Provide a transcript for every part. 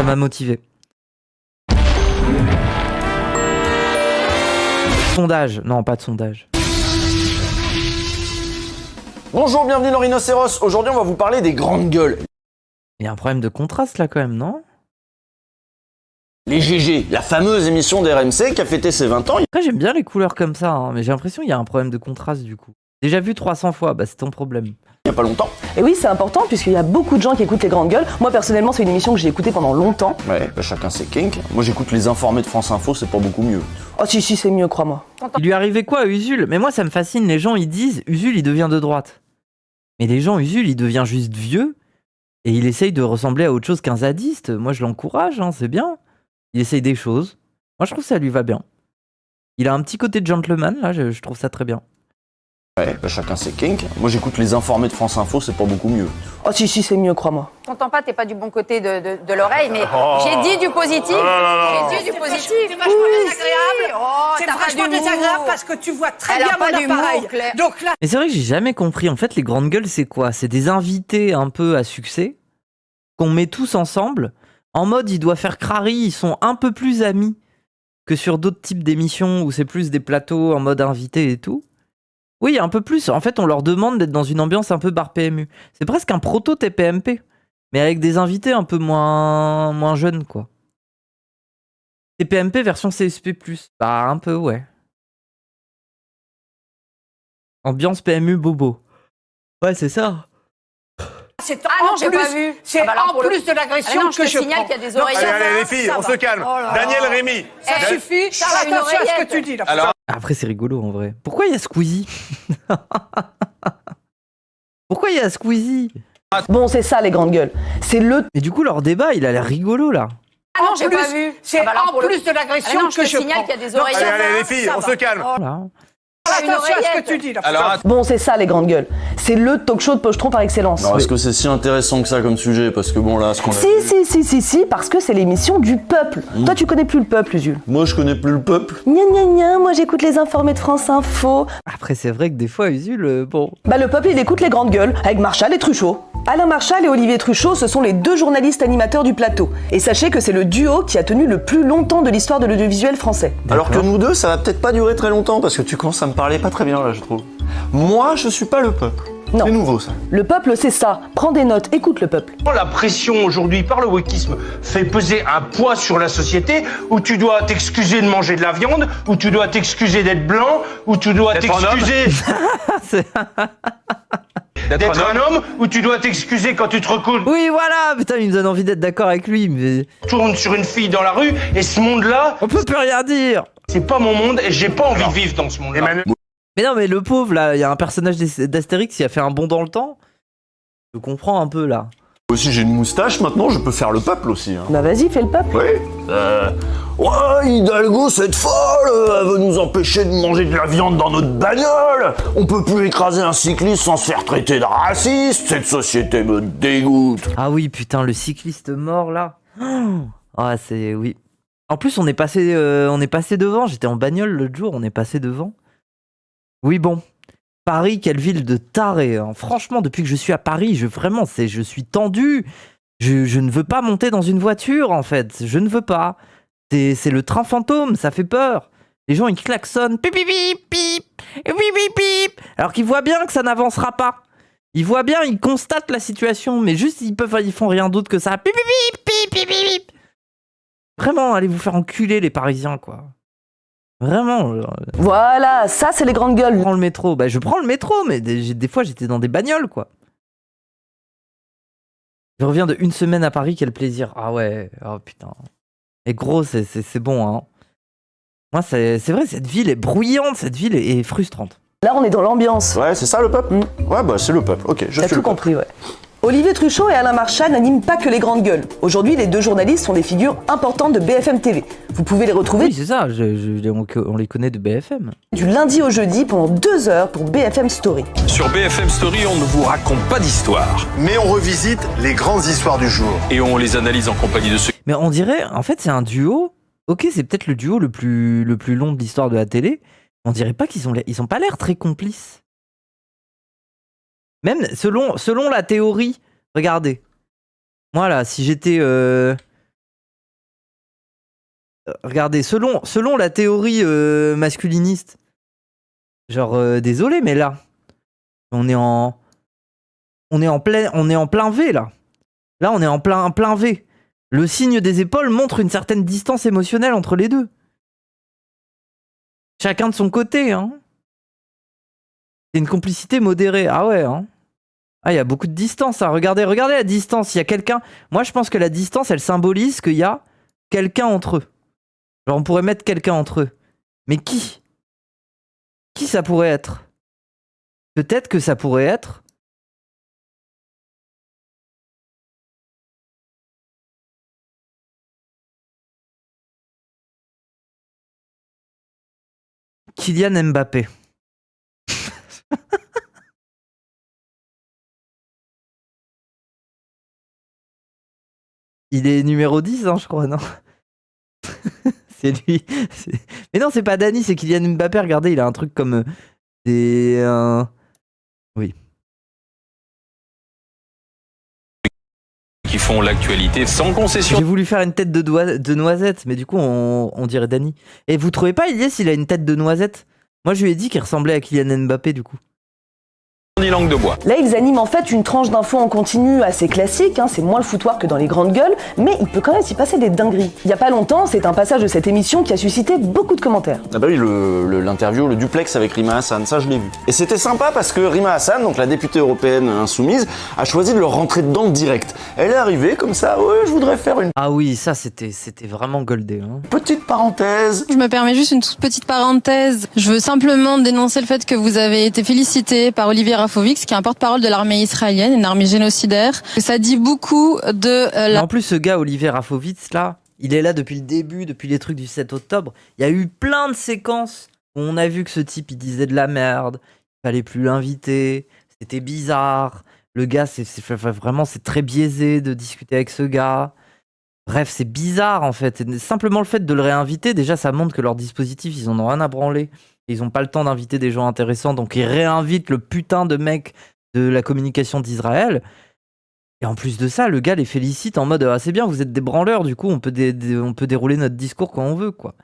Ça m'a motivé. Sondage. Non, pas de sondage. Bonjour, bienvenue dans Rhinocéros. Aujourd'hui, on va vous parler des grandes gueules. Il y a un problème de contraste là quand même, non? Les GG, la fameuse émission d'RMC qui a fêté ses 20 ans. Après, j'aime bien les couleurs comme ça, hein, mais j'ai l'impression qu'il y a un problème de contraste du coup. Déjà vu 300 fois, bah c'est ton problème. Il y a pas longtemps. Et oui, c'est important puisqu'il y a beaucoup de gens qui écoutent les grandes gueules. Moi, personnellement, c'est une émission que j'ai écoutée pendant longtemps. Ouais, bah chacun ses kinks. Moi, j'écoute les informés de France Info, c'est pas beaucoup mieux. Oh si, c'est mieux, crois-moi. Il lui arrivait quoi à Usul? Mais moi ça me fascine, les gens ils disent Usul il devient de droite. Mais les gens, Usul il devient juste vieux et il essaye de ressembler à autre chose qu'un zadiste. Moi je l'encourage, hein, c'est bien. Il essaye des choses. Moi je trouve que ça lui va bien. Il a un petit côté de gentleman là, je trouve ça très bien. Ouais, bah chacun ses kinks. Moi, j'écoute les informés de France Info, c'est pas beaucoup mieux. Oh si, c'est mieux, crois-moi. T'entends pas, t'es pas du bon côté de l'oreille, mais j'ai dit du positif. J'ai dit du positif. C'est vachement désagréable. Oh, c'est t'as pas vachement d'humour. désagréable parce que tu vois très Elle a bien pas mon d'humour, appareil. Claire. Donc là, Mais c'est vrai que j'ai jamais compris. En fait, les grandes gueules, c'est quoi? C'est des invités un peu à succès qu'on met tous ensemble. En mode, ils doivent faire crari, ils sont un peu plus amis que sur d'autres types d'émissions où c'est plus des plateaux en mode invité et tout. Oui, un peu plus. En fait, on leur demande d'être dans une ambiance un peu bar PMU. C'est presque un proto TPMP, mais avec des invités un peu moins jeunes, quoi. TPMP version CSP+. Bah, un peu, ouais. Ambiance PMU bobo. Ouais, c'est ça. c'est Ah non, en j'ai plus, pas vu. c'est Ah bah alors, en pour le- plus de l'agression Ah non, je que te je signale prends. qu'il y a des Non, oreilles. ça Allez, va, les filles, ça on va. se calme. Oh là là. Daniel Rémy. Ça suffit. ça Fais va, une attention à ce que oreillette. tu dis là. Alors, Après, c'est rigolo en vrai. Pourquoi il y a Squeezie? Pourquoi il y a Squeezie? Bon, c'est ça les grandes gueules. C'est le Mais du coup, leur débat, il a l'air rigolo là. Ah non, En j'ai plus, pas vu. c'est Ah bah alors, en pour le- plus de Ah l'agression non, je que te je signale prends. qu'il y a des Non, oreilles. ça allez, va, les filles, ça on va. se calme. Voilà. Fais une attention à ce que oreillette. tu dis là. Alors, Bon, c'est ça les grandes gueules. C'est le talk show de Pochetron par excellence. Alors, est-ce que c'est si intéressant que ça comme sujet? Parce que bon, là, ce qu'on a Si, parce que c'est l'émission du peuple. Toi, tu connais plus le peuple, Usul. Moi, je connais plus le peuple. Gna, moi j'écoute les informés de France Info. Après, c'est vrai que des fois, Usul, bon. Bah le peuple, il écoute les grandes gueules, avec Marshall et Truchot. Alain Marshall et Olivier Truchot, ce sont les deux journalistes animateurs du plateau. Et sachez que c'est le duo qui a tenu le plus longtemps de l'histoire de l'audiovisuel français. Alors que nous deux, ça va peut-être pas durer très longtemps parce que tu commences à me parler pas très bien là, je trouve. Moi, je suis pas le peuple. Non. C'est nouveau ça. Le peuple, c'est ça. Prends des notes, écoute le peuple. La pression aujourd'hui par le wokisme fait peser un poids sur la société où tu dois t'excuser de manger de la viande, où tu dois t'excuser d'être blanc, où tu dois t'excuser d'être un homme, où tu dois t'excuser quand tu te Oui, voilà. Putain, il me donne envie d'être d'accord avec lui, mais retournes sur une fille dans la rue et ce monde-là, on peut plus rien dire. c'est pas mon monde et j'ai pas envie de vivre dans ce monde-là. Emmanuel, Mais non, mais le pauvre là, il y a un personnage d'Astérix qui a fait un bond dans le temps. Je comprends un peu là. Moi aussi, j'ai une moustache maintenant, je peux faire le peuple aussi. Hein. Bah vas-y, fais le peuple. Oui. Ouais, Hidalgo, cette folle, elle veut nous empêcher de manger de la viande dans notre bagnole. On peut plus écraser un cycliste sans se faire traiter de raciste. Cette société me dégoûte. Ah oui, putain, le cycliste mort là. Ah, c'est oui. En plus, on est passé devant. J'étais en bagnole l'autre jour, on est passé devant. Oui, bon. Paris, quelle ville de taré. Hein. Franchement, depuis que je suis à Paris, je suis tendu. Je ne veux pas monter dans une voiture, en fait. Je ne veux pas. C'est le train fantôme, ça fait peur. Les gens, ils klaxonnent. Pip, pip, pip, pip, pip, pip, pip. Alors qu'ils voient bien que ça n'avancera pas. Ils voient bien, ils constatent la situation, mais juste, ils font rien d'autre que ça. Pip, pip, pip, pip, pip, pip. Vraiment, allez vous faire enculer, les Parisiens, quoi. Vraiment. Voilà, ça c'est les grandes Je gueules. prends le métro. Bah, je prends le métro, mais des fois, j'étais dans des bagnoles, quoi. Je reviens de 1 semaine à Paris, quel plaisir. Ah ouais, oh putain. Et gros, c'est bon, hein. Moi, c'est vrai, cette ville est bruyante, cette ville est frustrante. Là, on est dans l'ambiance. Ouais, c'est ça le peuple. Ouais, bah c'est le peuple. Ok, je T'as suis tout le peuple. compris, ouais. Olivier Truchot et Alain Marshall n'animent pas que les grandes gueules. Aujourd'hui, les deux journalistes sont des figures importantes de BFM TV. Vous pouvez les retrouver Oui, c'est ça, on les connaît de BFM. du lundi au jeudi pendant 2 heures pour BFM Story. Sur BFM Story, on ne vous raconte pas d'histoire mais on revisite les grandes histoires du jour. et on les analyse en compagnie de ceux Mais on dirait, en fait, c'est un duo. Ok, c'est peut-être le duo le plus long de l'histoire de la télé. On dirait pas ils ont pas l'air très complices. Même selon la théorie, regardez. Moi là, si j'étais regardez, selon la théorie masculiniste, genre, désolé, mais là, on est en plein V, là. Là, on est en plein V. Le signe des épaules montre une certaine distance émotionnelle entre les deux. Chacun de son côté, hein. C'est une complicité modérée. Ah ouais, hein. Ah, il y a beaucoup de distance, hein. Regardez la distance. Il y a quelqu'un. Moi, je pense que la distance, elle symbolise qu'il y a quelqu'un entre eux. Genre, on pourrait mettre quelqu'un entre eux. Mais qui? Qui ça pourrait être? Peut-être que ça pourrait être Kylian Mbappé. Il est numéro 10, hein, je crois, non? C'est lui. Mais non, c'est pas Dani, c'est Kylian Mbappé. Regardez, il a un truc comme des... Oui. Qui font l'actualité sans concession. J'ai voulu faire une tête de noisette, mais du coup, on dirait Dani. Et vous trouvez pas, Ilyes, il a une tête de noisette? Moi, je lui ai dit qu'il ressemblait à Kylian Mbappé, du coup. Ni langue de bois. Là, ils animent en fait une tranche d'infos en continu assez classique, hein, c'est moins le foutoir que dans les grandes gueules, mais il peut quand même s'y passer des dingueries. Il y a pas longtemps, c'est un passage de cette émission qui a suscité beaucoup de commentaires. Ah bah oui, l'interview, le duplex avec Rima Hassan, ça je l'ai vu. Et c'était sympa parce que Rima Hassan, donc la députée européenne insoumise, a choisi de leur rentrer dedans direct. Elle est arrivée comme ça, ouais, je voudrais faire une Ah oui, ça, c'était vraiment goldé, hein. petite parenthèse. Je me permets juste une toute petite parenthèse. Je veux simplement dénoncer le fait que vous avez été félicité par Olivier Rafovix, qui est un porte-parole de l'armée israélienne, une armée génocidaire. Ça dit beaucoup de Mais en plus, ce gars, Olivier Rafovitz, là, il est là depuis le début, depuis les trucs du 7 octobre. Il y a eu plein de séquences où on a vu que ce type, il disait de la merde, il fallait plus l'inviter, c'était bizarre. Le gars, vraiment, c'est très biaisé de discuter avec ce gars. Bref, c'est bizarre, en fait. Et simplement le fait de le réinviter, déjà, ça montre que leur dispositif, ils en ont rien à branler. Ils ont pas le temps d'inviter des gens intéressants, donc ils réinvitent le putain de mec de la communication d'Israël. Et en plus de ça, le gars les félicite en mode « Ah, c'est bien, vous êtes des branleurs, du coup, on peut dérouler notre discours quand on veut, quoi. »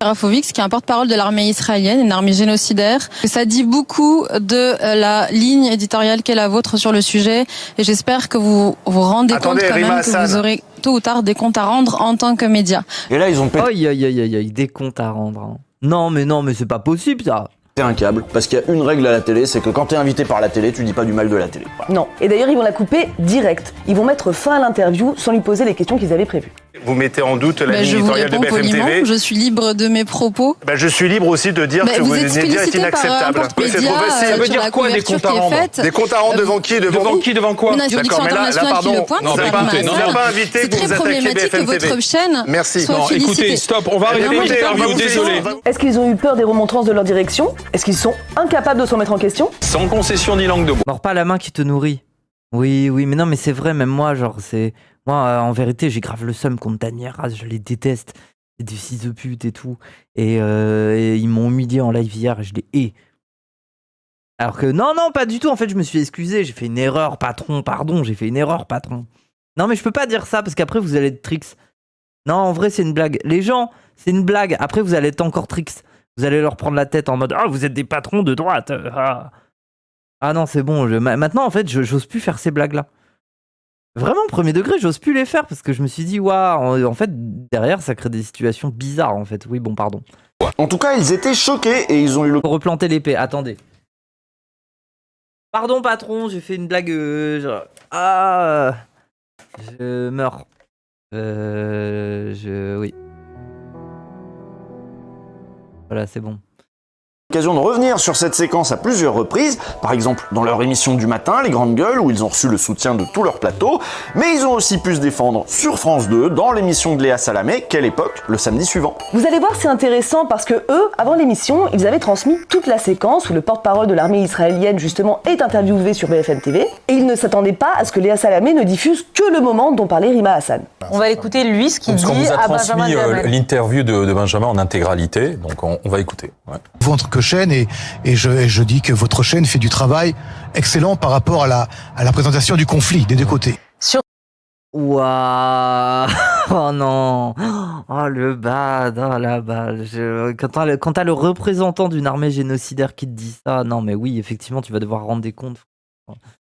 Rafovix, qui est un porte-parole de l'armée israélienne, une armée génocidaire. Ça dit beaucoup de la ligne éditoriale qu'est la vôtre sur le sujet, et j'espère que vous vous rendez compte quand même que vous aurez tôt ou tard des comptes à rendre en tant que média. Et là, ils ont pété Aïe, des comptes à rendre. Hein. Non, mais c'est pas possible, ça. un câble, parce qu'il y a une règle à la télé, c'est que quand t'es invité par la télé, tu dis pas du mal de la télé. Voilà. Non. Et d'ailleurs, ils vont la couper direct. Ils vont mettre fin à l'interview sans lui poser les questions qu'ils avaient prévues. Vous mettez en doute la ligne éditoriale de BFM TV. Je suis libre de mes propos. Je suis libre aussi de dire que vous venez de dire est inacceptable. C'est trop facile. Ça veut dire quoi des comptes à rendre? Des comptes à rendre devant qui? Devant qui? Devant quoi? D'accord, mais là, pardon, vous n'avez pas invité pour vous attaquer BFM TV. Votre chaîne. Merci. Non, écoutez, stop, on va arrêter l'interview, désolé. Est-ce qu'ils ont eu peur des remontrances de leur direction? Est-ce qu'ils sont incapables de se remettre en question? Sans concession ni langue de bois. Mors pas la main qui te nourrit. Oui, mais non, mais c'est vrai, même moi, genre, c'est... Moi, en vérité, j'ai grave le seum contre Dany Arras, je les déteste. C'est des fils de pute et tout. Et ils m'ont humilié en live hier et je les hais. Alors que non, pas du tout. En fait, je me suis excusé. J'ai fait une erreur, patron. Pardon, j'ai fait une erreur, patron. Non, mais je peux pas dire ça parce qu'après, vous allez être tricks. Non, en vrai, c'est une blague. Les gens, c'est une blague. Après, vous allez être encore tricks. Vous allez leur prendre la tête en mode « Ah, vous êtes des patrons de droite. Ah non, c'est bon. Maintenant, en fait, j'ose plus faire ces blagues-là. Vraiment, premier degré, j'ose plus les faire parce que je me suis dit, waouh, en fait, derrière, ça crée des situations bizarres, en fait. Oui, bon, pardon. En tout cas, ils étaient choqués et ils ont eu le... Faut replanter l'épée, attendez. Pardon, patron, j'ai fait une blague... je meurs. Oui. Voilà, c'est bon. L'occasion de revenir sur cette séquence à plusieurs reprises, par exemple dans leur émission du matin, Les Grandes Gueules, où ils ont reçu le soutien de tout leur plateau, mais ils ont aussi pu se défendre sur France 2, dans l'émission de Léa Salamé, Quelle époque, le samedi suivant. Vous allez voir, c'est intéressant parce que eux, avant l'émission, ils avaient transmis toute la séquence où le porte-parole de l'armée israélienne, justement, est interviewé sur BFM TV, et ils ne s'attendaient pas à ce que Léa Salamé ne diffuse que le moment dont parlait Rima Hassan. On va écouter lui ce qu'il dit on vous a à transmis Benjamin Duhamel. l'interview de Benjamin en intégralité, donc on va écouter. Ouais. Votre chaîne et je dis que votre chaîne fait du travail excellent par rapport à la présentation du conflit des deux côtés. Waouh. Oh non. Oh le bad. Oh la balle. Quand t'as le représentant d'une armée génocidaire qui te dit ça, non mais oui, effectivement, tu vas devoir rendre des comptes.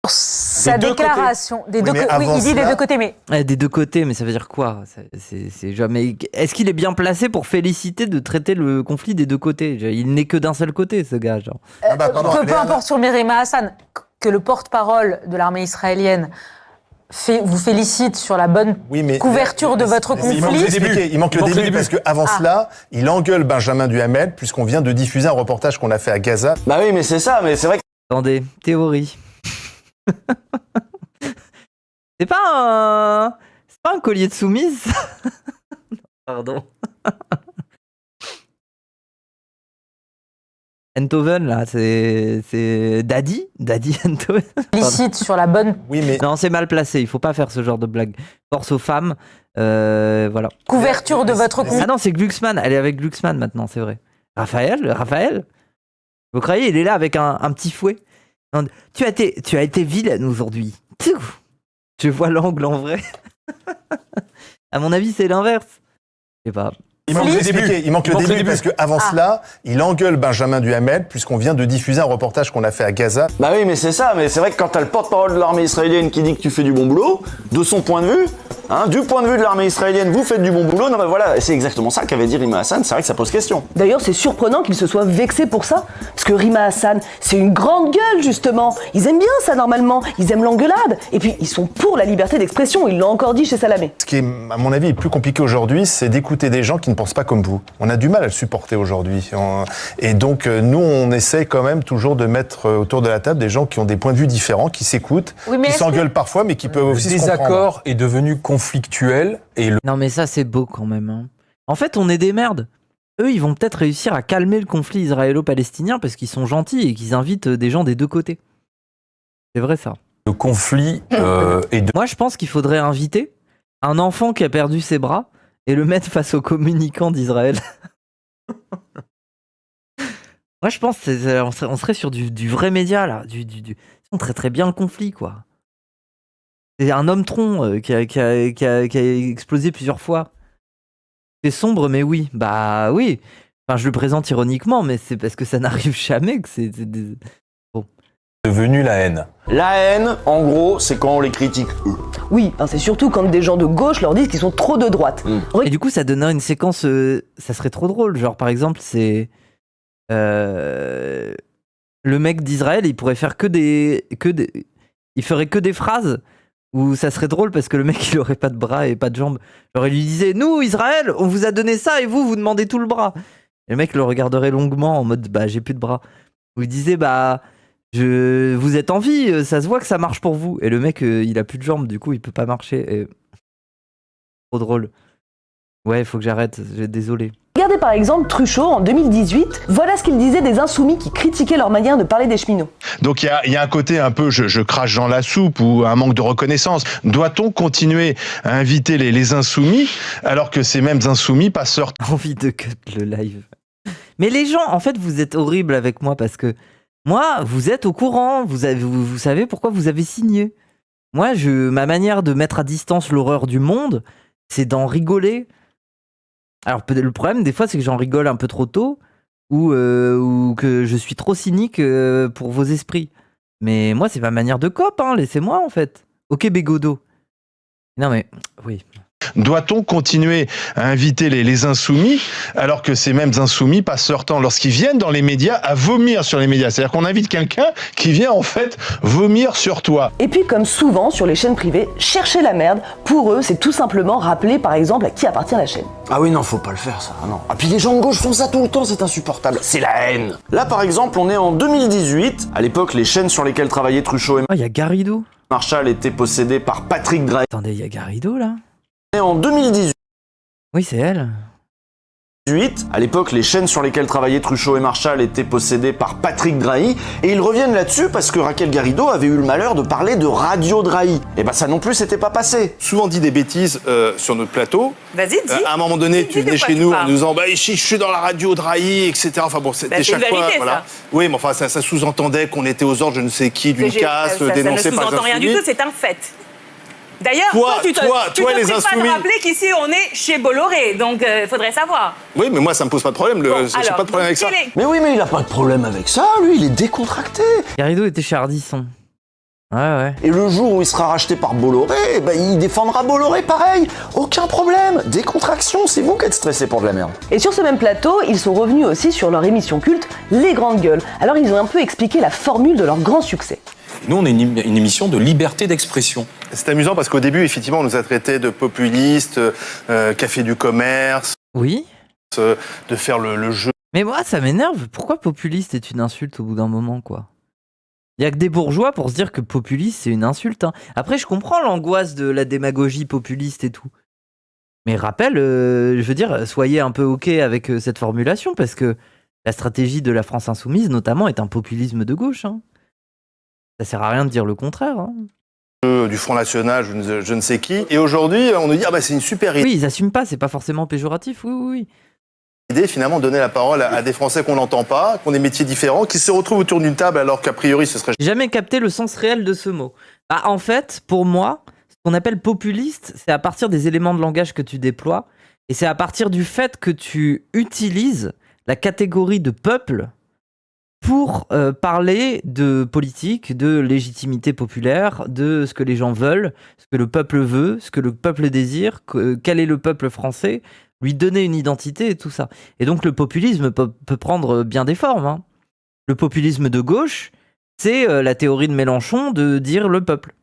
Sa déclaration. Oui, il dit des deux côtés, mais. Des deux côtés, mais ça veut dire quoi? C'est jamais. Est-ce qu'il est bien placé pour féliciter de traiter le conflit des deux côtés? Il n'est que d'un seul côté, ce gars. Genre. Peu importe sur Rima Hassan, que le porte-parole de l'armée israélienne vous félicite sur la bonne couverture de votre conflit. Il manque le début parce qu'avant cela, il engueule Benjamin Duhamel puisqu'on vient de diffuser un reportage qu'on a fait à Gaza. Bah oui, mais c'est ça, mais c'est vrai que... Attendez, théorie. C'est pas un collier de soumise. Pardon. Enthoven là, c'est Daddy Enthoven. Félicite sur la bonne. Non, c'est mal placé. Il faut pas faire ce genre de blague. Force aux femmes, voilà. Couverture de votre conflit. Ah non, c'est Glucksmann. Elle est avec Glucksmann maintenant, c'est vrai. Raphaël. Vous croyez, il est là avec un petit fouet. Non, tu as été vilaine aujourd'hui. Je vois l'angle en vrai. À mon avis, c'est l'inverse. Je sais pas. Il manque le début parce qu'avant cela, il engueule Benjamin Duhamel puisqu'on vient de diffuser un reportage qu'on a fait à Gaza. Bah oui, mais c'est ça, mais c'est vrai que quand t'as le porte-parole de l'armée israélienne qui dit que tu fais du bon boulot, de son point de vue, du point de vue de l'armée israélienne, vous faites du bon boulot, non bah voilà, c'est exactement ça qu'avait dit Rima Hassan, c'est vrai que ça pose question. D'ailleurs, c'est surprenant qu'il se soit vexé pour ça, parce que Rima Hassan, c'est une grande gueule justement. Ils aiment bien ça normalement, ils aiment l'engueulade, et puis ils sont pour la liberté d'expression, ils l'ont encore dit chez Salamé. Ce qui est, à mon avis, plus compliqué aujourd'hui, c'est d'écouter des gens qui ne pensent pas comme vous. On a du mal à le supporter aujourd'hui. Et donc, nous, on essaie quand même toujours de mettre autour de la table des gens qui ont des points de vue différents, qui s'écoutent, qui s'engueulent parfois, mais qui peuvent aussi se comprendre. Le désaccord est devenu conflictuel. Non, mais ça, c'est beau quand même. Hein. En fait, on est des merdes. Eux, ils vont peut-être réussir à calmer le conflit israélo-palestinien parce qu'ils sont gentils et qu'ils invitent des gens des deux côtés. C'est vrai, ça. Le conflit Moi, je pense qu'il faudrait inviter un enfant qui a perdu ses bras et le mettre face aux communicants d'Israël. Moi, je pense qu'on serait sur du vrai média, là. On traite très bien le conflit, quoi. C'est un homme tronc qui a explosé plusieurs fois. C'est sombre, mais oui. Bah oui. Enfin, je le présente ironiquement, mais c'est parce que ça n'arrive jamais que c'est bon. Devenu la haine. La haine, en gros, c'est quand on les critique eux. Oui, c'est surtout quand des gens de gauche leur disent qu'ils sont trop de droite. Et du coup, ça donnerait une séquence, ça serait trop drôle. Genre, par exemple, c'est le mec d'Israël, il pourrait faire il ferait que des phrases où ça serait drôle parce que le mec, il aurait pas de bras et pas de jambes. Genre, il lui disait, nous, Israël, on vous a donné ça et vous demandez tout le bras. Et le mec le regarderait longuement en mode, bah, j'ai plus de bras. Ou il disait, bah, vous êtes en vie, ça se voit que ça marche pour vous. Et le mec, il a plus de jambes, du coup, il peut pas marcher. Et... Trop drôle. Ouais, il faut que j'arrête, désolé. Regardez par exemple Truchot en 2018, voilà ce qu'il disait des insoumis qui critiquaient leur manière de parler des cheminots. Donc il y a un côté un peu je crache dans la soupe ou un manque de reconnaissance. Doit-on continuer à inviter les insoumis alors que ces mêmes insoumis passent leur... Envie de cut le live. Mais les gens, en fait, vous êtes horribles avec moi parce que moi, vous êtes au courant, vous savez pourquoi vous avez signé. Moi, ma manière de mettre à distance l'horreur du monde, c'est d'en rigoler. Alors le problème des fois c'est que j'en rigole un peu trop tôt ou que je suis trop cynique pour vos esprits. Mais moi c'est ma manière de cop, hein, laissez-moi en fait. Ok Bégodeau. Non mais oui. Doit-on continuer à inviter les insoumis alors que ces mêmes insoumis passent leur temps lorsqu'ils viennent dans les médias à vomir sur les médias? C'est-à-dire qu'on invite quelqu'un qui vient en fait vomir sur toi. Et puis comme souvent sur les chaînes privées, chercher la merde, pour eux c'est tout simplement rappeler par exemple à qui appartient la chaîne. Ah oui non, faut pas le faire ça, non. Ah puis les gens de gauche font ça tout le temps, c'est insupportable. C'est la haine. Là par exemple on est en 2018, à l'époque les chaînes sur lesquelles travaillaient Truchot et... Oh, y a Garrido. Marshall étaient possédées par Patrick Drahi. Attendez, y a Garrido là. En 2018. Oui, c'est elle. À l'époque, les chaînes sur lesquelles travaillaient Truchot et Marshall étaient possédées par Patrick Drahi, et ils reviennent là-dessus parce que Raquel Garrido avait eu le malheur de parler de Radio Drahi. Et bah ça non plus, c'était pas passé. Souvent dit des bêtises sur notre plateau. Vas-y, dis. À un moment donné, tu venais chez nous en nous disant bah, je suis dans la Radio Drahi, etc. Enfin bon, c'était chaque fois. Voilà. Oui, mais enfin, ça sous-entendait qu'on était aux ordres, je ne sais qui, d'une casse, dénoncé par les insoumis. Ça ne sous-entend rien du tout, c'est un fait. D'ailleurs, toi, tu te les pas insoumis. de rappeler qu'ici, on est chez Bolloré, donc il faudrait savoir. Oui, mais moi, ça me pose pas de problème. J'ai pas de problème avec ça. Mais oui, mais il a pas de problème avec ça, lui, il est décontracté. Garrido était chez Ardisson. Ouais. Et le jour où il sera racheté par Bolloré, il défendra Bolloré pareil. Aucun problème. Décontraction, c'est vous qui êtes stressé pour de la merde. Et sur ce même plateau, ils sont revenus aussi sur leur émission culte, Les Grandes Gueules. Alors ils ont un peu expliqué la formule de leur grand succès. Nous, on est une émission de liberté d'expression. C'est amusant parce qu'au début, effectivement, on nous a traités de populistes, café du commerce. Oui. De faire le jeu. Mais moi, ça m'énerve. Pourquoi populiste est une insulte au bout d'un moment, quoi? Il y a que des bourgeois pour se dire que populiste, c'est une insulte. Hein. Après, je comprends l'angoisse de la démagogie populiste et tout. Mais rappel, je veux dire, soyez un peu OK avec cette formulation, parce que la stratégie de la France insoumise, notamment, est un populisme de gauche. Hein. Ça sert à rien de dire le contraire. Hein. Du Front National, je ne sais qui. Et aujourd'hui, on nous dit, c'est une super idée. Oui, ils assument pas, c'est pas forcément péjoratif, oui. Idée, finalement, donner la parole à des Français qu'on n'entend pas, qui ont des métiers différents, qui se retrouvent autour d'une table alors qu'a priori ce serait... J'ai jamais capté le sens réel de ce mot. En fait, pour moi, ce qu'on appelle populiste, c'est à partir des éléments de langage que tu déploies, et c'est à partir du fait que tu utilises la catégorie de peuple pour parler de politique, de légitimité populaire, de ce que les gens veulent, ce que le peuple veut, ce que le peuple désire, quel est le peuple français, lui donner une identité et tout ça. Et donc le populisme peut prendre bien des formes. Hein. Le populisme de gauche, c'est la théorie de Mélenchon de dire le peuple.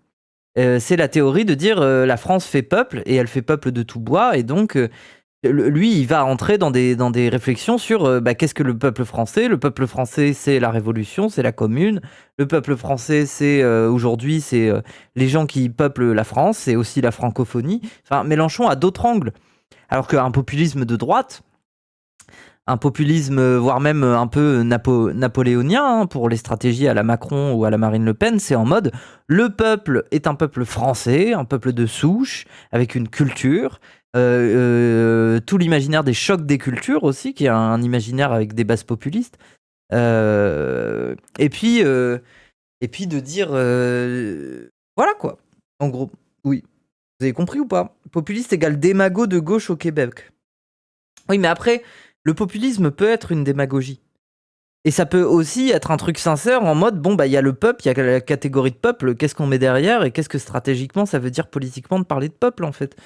C'est la théorie de dire la France fait peuple, et elle fait peuple de tout bois, et donc lui, il va entrer dans des réflexions sur qu'est-ce que le peuple français. Le peuple français, c'est la Révolution, c'est la Commune. Le peuple français, c'est aujourd'hui, c'est les gens qui peuplent la France, c'est aussi la francophonie. Enfin, Mélenchon a d'autres angles. Alors qu'un populisme de droite, un populisme voire même un peu napoléonien, hein, pour les stratégies à la Macron ou à la Marine Le Pen, c'est en mode le peuple est un peuple français, un peuple de souche, avec une culture, tout l'imaginaire des chocs des cultures aussi, qui est un imaginaire avec des bases populistes, et puis de dire voilà quoi, en gros, oui. Vous avez compris ou pas? Populiste égale démago de gauche au Québec. Oui, mais après, le populisme peut être une démagogie. Et ça peut aussi être un truc sincère en mode, il y a le peuple, il y a la catégorie de peuple, qu'est-ce qu'on met derrière et qu'est-ce que stratégiquement ça veut dire politiquement de parler de peuple, en fait.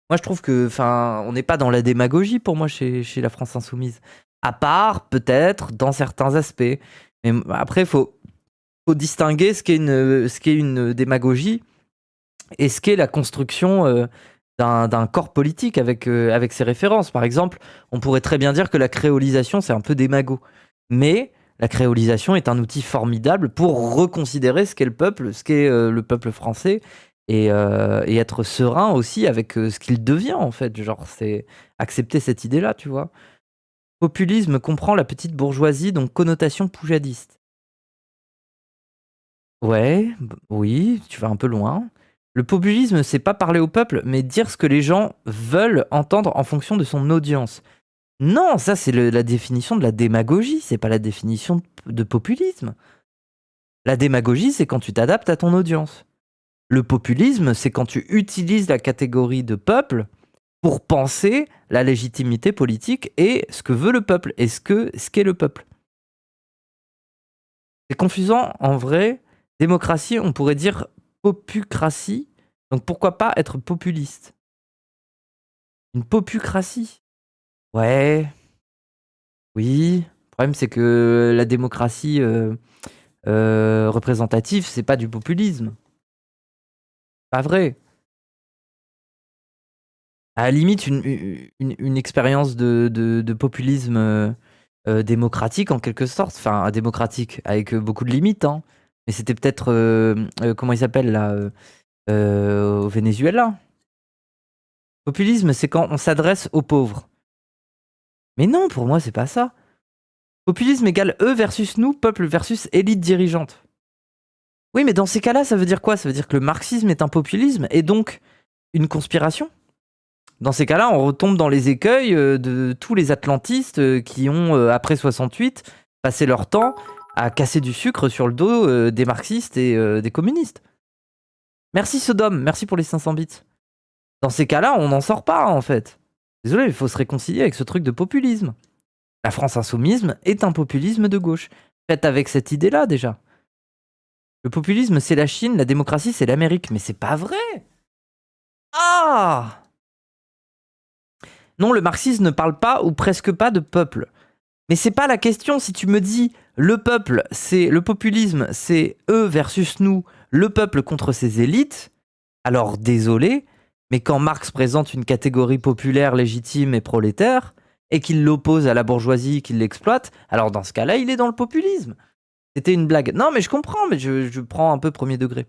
Moi, je trouve que, on n'est pas dans la démagogie pour moi chez la France insoumise. À part, peut-être, dans certains aspects. Mais après, faut distinguer ce qu'est une démagogie et ce qu'est la construction d'un corps politique avec ses références. Par exemple, on pourrait très bien dire que la créolisation, c'est un peu démago. Mais la créolisation est un outil formidable pour reconsidérer ce qu'est le peuple, ce qu'est le peuple français, et être serein aussi avec ce qu'il devient, en fait. Genre, c'est accepter cette idée-là, tu vois. Populisme comprend la petite bourgeoisie, donc connotation poujadiste. Ouais, oui, tu vas un peu loin. Le populisme, c'est pas parler au peuple, mais dire ce que les gens veulent entendre en fonction de son audience. Non, ça c'est la définition de la démagogie, c'est pas la définition de populisme. La démagogie, c'est quand tu t'adaptes à ton audience. Le populisme, c'est quand tu utilises la catégorie de peuple pour penser la légitimité politique et ce que veut le peuple, et ce qu'est le peuple. C'est confusant, en vrai. Démocratie, on pourrait dire popucratie, donc pourquoi pas être populiste? Une popucratie? Ouais. Oui. Le problème, c'est que la démocratie représentative, c'est pas du populisme. Pas vrai. À la limite, une expérience de populisme démocratique, en quelque sorte. Enfin, démocratique, avec beaucoup de limites, hein. Mais c'était peut-être, comment il s'appelle là, au Venezuela. Populisme, c'est quand on s'adresse aux pauvres. Mais non, pour moi, c'est pas ça. Populisme égale eux versus nous, peuple versus élite dirigeante. Oui, mais dans ces cas-là, ça veut dire quoi? Ça veut dire que le marxisme est un populisme et donc une conspiration. Dans ces cas-là, on retombe dans les écueils de tous les atlantistes qui ont, après 68, passé leur temps à casser du sucre sur le dos des marxistes et des communistes. Merci Sodome, merci pour les 500 bits. Dans ces cas-là, on n'en sort pas, en fait. Désolé, il faut se réconcilier avec ce truc de populisme. La France insoumisme est un populisme de gauche. Faites avec cette idée-là, déjà. Le populisme, c'est la Chine, la démocratie, c'est l'Amérique. Mais c'est pas vrai! Ah! Non, le marxisme ne parle pas ou presque pas de peuple. Mais c'est pas la question. Si tu me dis le peuple, c'est le populisme, c'est eux versus nous, le peuple contre ses élites, alors désolé, mais quand Marx présente une catégorie populaire, légitime et prolétaire, et qu'il l'oppose à la bourgeoisie, qu'il l'exploite, alors dans ce cas-là, il est dans le populisme. C'était une blague. Non, mais je comprends, mais je prends un peu premier degré.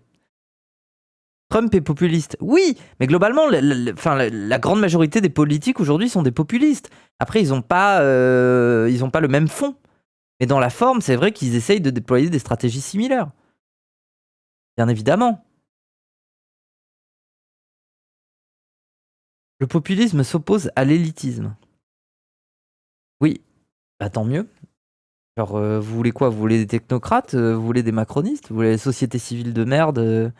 Trump est populiste. Oui, mais globalement, la grande majorité des politiques aujourd'hui sont des populistes. Après, ils n'ont pas le même fond. Mais dans la forme, c'est vrai qu'ils essayent de déployer des stratégies similaires. Bien évidemment. Le populisme s'oppose à l'élitisme. Oui, bah tant mieux. Genre, vous voulez quoi? Vous voulez des technocrates? Vous voulez des macronistes? Vous voulez des sociétés civiles de merde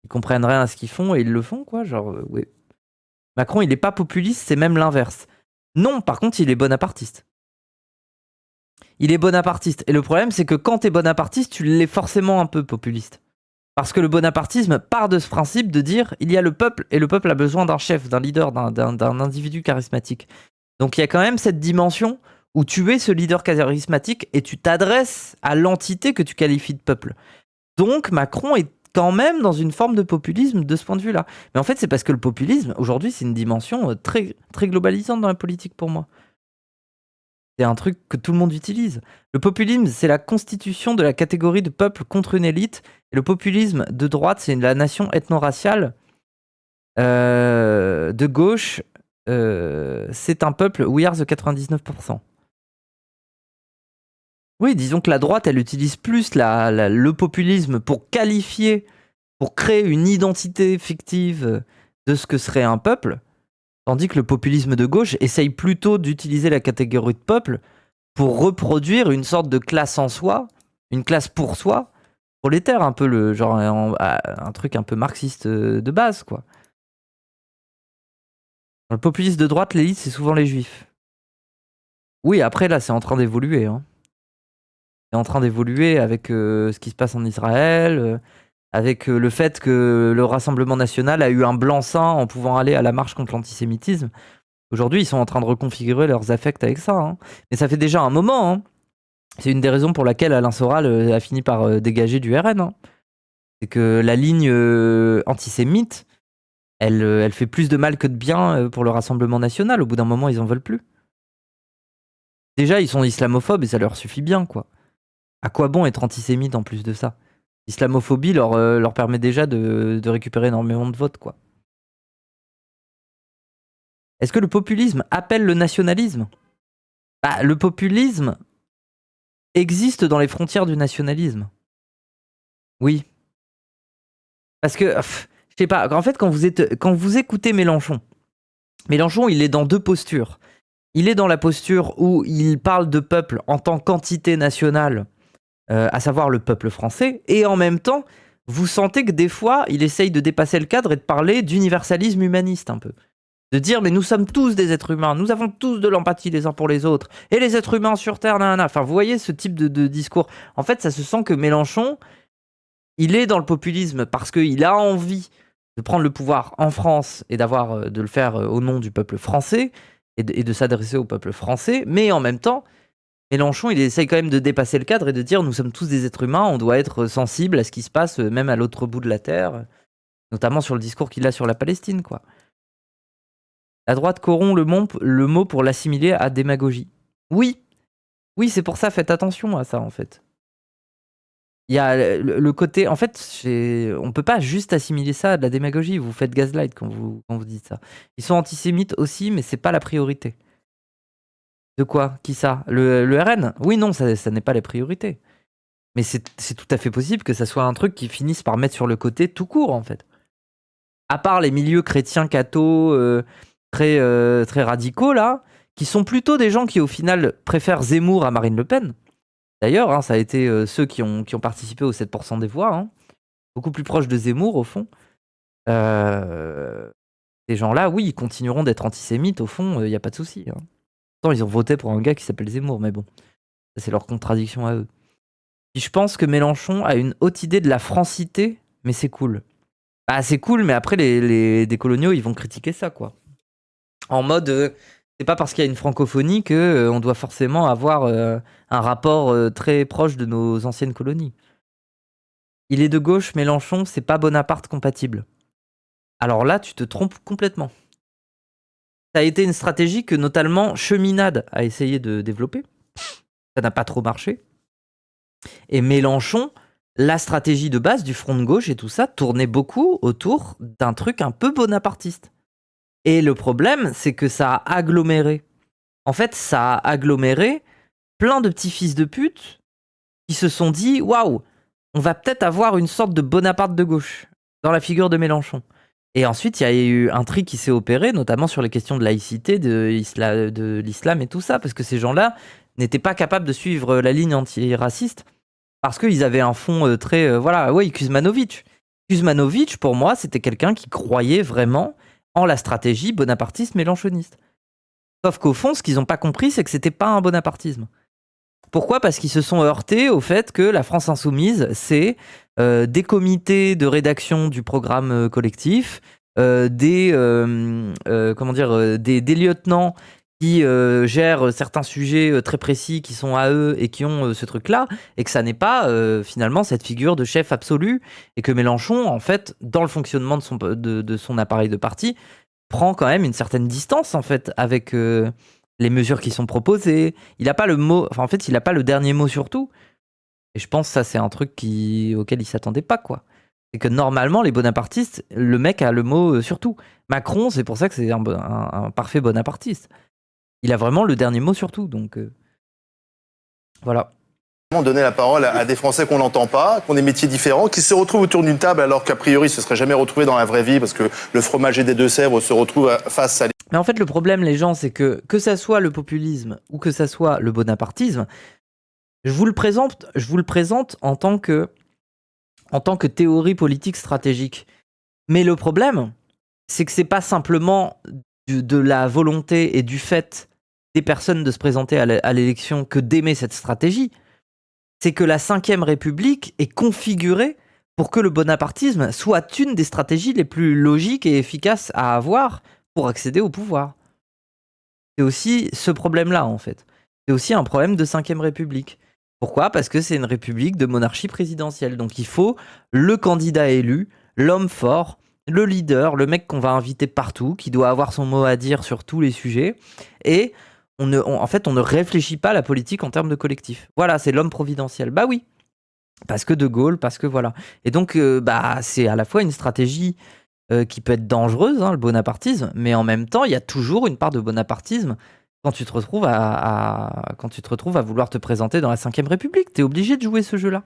ils comprennent rien à ce qu'ils font et ils le font, quoi. Genre, oui. Macron, il est pas populiste, c'est même l'inverse. Non, par contre, il est bonapartiste. Il est bonapartiste. Et le problème, c'est que quand t'es bonapartiste, tu l'es forcément un peu populiste. Parce que le bonapartisme part de ce principe de dire il y a le peuple et le peuple a besoin d'un chef, d'un leader, d'un individu charismatique. Donc il y a quand même cette dimension où tu es ce leader charismatique et tu t'adresses à l'entité que tu qualifies de peuple. Donc Macron est quand même dans une forme de populisme de ce point de vue-là. Mais en fait, c'est parce que le populisme, aujourd'hui, c'est une dimension très, très globalisante dans la politique pour moi. C'est un truc que tout le monde utilise. Le populisme, c'est la constitution de la catégorie de peuple contre une élite. Et le populisme de droite, c'est la nation ethno-raciale. De gauche, c'est un peuple, we are the 99%. Oui, disons que la droite, elle utilise plus le populisme pour qualifier, pour créer une identité fictive de ce que serait un peuple, tandis que le populisme de gauche essaye plutôt d'utiliser la catégorie de peuple pour reproduire une sorte de classe en soi, une classe pour soi, prolétaire, un peu un truc un peu marxiste de base, quoi. Dans le populisme de droite, l'élite, c'est souvent les juifs. Oui, après, là, c'est en train d'évoluer, hein. C'est en train d'évoluer avec ce qui se passe en Israël, avec le fait que le Rassemblement national a eu un blanc-seing en pouvant aller à la marche contre l'antisémitisme. Aujourd'hui, ils sont en train de reconfigurer leurs affects avec ça, hein. Mais ça fait déjà un moment, hein. C'est une des raisons pour laquelle Alain Soral a fini par dégager du RN, hein. C'est que la ligne antisémite, elle fait plus de mal que de bien pour le Rassemblement national. Au bout d'un moment, ils en veulent plus. Déjà, ils sont islamophobes et ça leur suffit bien, quoi. À quoi bon être antisémite en plus de ça? L'islamophobie leur permet déjà de récupérer énormément de votes, quoi. Est-ce que le populisme appelle le nationalisme? Bah, le populisme existe dans les frontières du nationalisme. Oui. Parce que, je sais pas, en fait, quand vous écoutez Mélenchon, il est dans deux postures. Il est dans la posture où il parle de peuple en tant qu'entité nationale, à savoir le peuple français, et en même temps, vous sentez que des fois, il essaye de dépasser le cadre et de parler d'universalisme humaniste un peu. De dire, mais nous sommes tous des êtres humains, nous avons tous de l'empathie les uns pour les autres, et les êtres humains sur Terre, nanana. Enfin, vous voyez ce type de discours. En fait, ça se sent que Mélenchon, il est dans le populisme parce qu'il a envie de prendre le pouvoir en France et de le faire au nom du peuple français, et de s'adresser au peuple français, mais en même temps, Mélenchon, il essaye quand même de dépasser le cadre et de dire nous sommes tous des êtres humains, on doit être sensible à ce qui se passe même à l'autre bout de la Terre, notamment sur le discours qu'il a sur la Palestine, quoi. La droite corrompt le mot pour l'assimiler à démagogie. Oui, c'est pour ça, faites attention à ça, en fait. Il y a le côté... En fait, on peut pas juste assimiler ça à de la démagogie, vous faites gaslight quand vous dites ça. Ils sont antisémites aussi, mais c'est pas la priorité. De quoi? Qui ça? Le RN? Oui, non, ça n'est pas les priorités. Mais c'est tout à fait possible que ça soit un truc qui finisse par mettre sur le côté tout court, en fait. À part les milieux chrétiens cathos très radicaux, là, qui sont plutôt des gens qui, au final, préfèrent Zemmour à Marine Le Pen. D'ailleurs, hein, ça a été ceux qui ont participé aux 7% des voix. Hein. Beaucoup plus proche de Zemmour, au fond. Ces gens-là, oui, ils continueront d'être antisémites, au fond, il n'y a pas de souci. Hein. Pourtant, ils ont voté pour un gars qui s'appelle Zemmour, mais bon, ça, c'est leur contradiction à eux. Puis je pense que Mélenchon a une haute idée de la francité, mais c'est cool. Bah, c'est cool, mais après, les décoloniaux, ils vont critiquer ça, quoi. En mode, c'est pas parce qu'il y a une francophonie que on doit forcément avoir un rapport très proche de nos anciennes colonies. Il est de gauche, Mélenchon, c'est pas Bonaparte compatible. Alors là, tu te trompes complètement. Ça a été une stratégie que notamment Cheminade a essayé de développer. Ça n'a pas trop marché. Et Mélenchon, la stratégie de base du front de gauche et tout ça tournait beaucoup autour d'un truc un peu bonapartiste. Et le problème, c'est que ça a aggloméré. En fait, ça a aggloméré plein de petits fils de pute qui se sont dit « Waouh, on va peut-être avoir une sorte de Bonaparte de gauche dans la figure de Mélenchon. » Et ensuite, il y a eu un tri qui s'est opéré, notamment sur les questions de laïcité, de l'islam et tout ça, parce que ces gens-là n'étaient pas capables de suivre la ligne antiraciste, parce qu'ils avaient un fond très... Kuzmanovic. Kuzmanovic, pour moi, c'était quelqu'un qui croyait vraiment en la stratégie bonapartiste mélenchoniste. Sauf qu'au fond, ce qu'ils n'ont pas compris, c'est que c'était pas un bonapartisme. Pourquoi ? Parce qu'ils se sont heurtés au fait que la France Insoumise, c'est des comités de rédaction du programme collectif, des lieutenants qui gèrent certains sujets très précis qui sont à eux et qui ont ce truc-là, et que ça n'est pas finalement cette figure de chef absolu, et que Mélenchon, en fait, dans le fonctionnement de son appareil de parti, prend quand même une certaine distance en fait avec les mesures qui sont proposées. Il n'a pas le mot, enfin en fait, il n'a pas le dernier mot sur tout. Et je pense que ça, c'est un truc auquel il s'attendait pas, quoi. C'est que normalement, les bonapartistes, le mec a le mot sur tout. Macron, c'est pour ça que c'est un parfait bonapartiste. Il a vraiment le dernier mot sur tout, donc voilà. Donner la parole à des Français qu'on n'entend pas, qui ont des métiers différents, qui se retrouvent autour d'une table alors qu'a priori se seraient jamais retrouvés dans la vraie vie parce que le fromager des Deux-Sèvres se retrouve face à... Mais en fait, le problème, les gens, c'est que ça soit le populisme ou que ça soit le bonapartisme, je vous le présente en tant que théorie politique stratégique. Mais le problème, c'est que c'est pas simplement de la volonté et du fait des personnes de se présenter à l'élection que d'aimer cette stratégie. C'est que la Ve République est configurée pour que le bonapartisme soit une des stratégies les plus logiques et efficaces à avoir pour accéder au pouvoir. C'est aussi ce problème-là, en fait. C'est aussi un problème de Ve République. Pourquoi ? Parce que c'est une république de monarchie présidentielle. Donc il faut le candidat élu, l'homme fort, le leader, le mec qu'on va inviter partout, qui doit avoir son mot à dire sur tous les sujets. Et en fait, on ne réfléchit pas à la politique en termes de collectif. Voilà, c'est l'homme providentiel. Bah oui, parce que De Gaulle, parce que voilà. Et donc, c'est à la fois une stratégie qui peut être dangereuse, hein, le bonapartisme, mais en même temps, il y a toujours une part de bonapartisme quand tu te retrouves à vouloir te présenter dans la Ve République. T'es obligé de jouer ce jeu-là.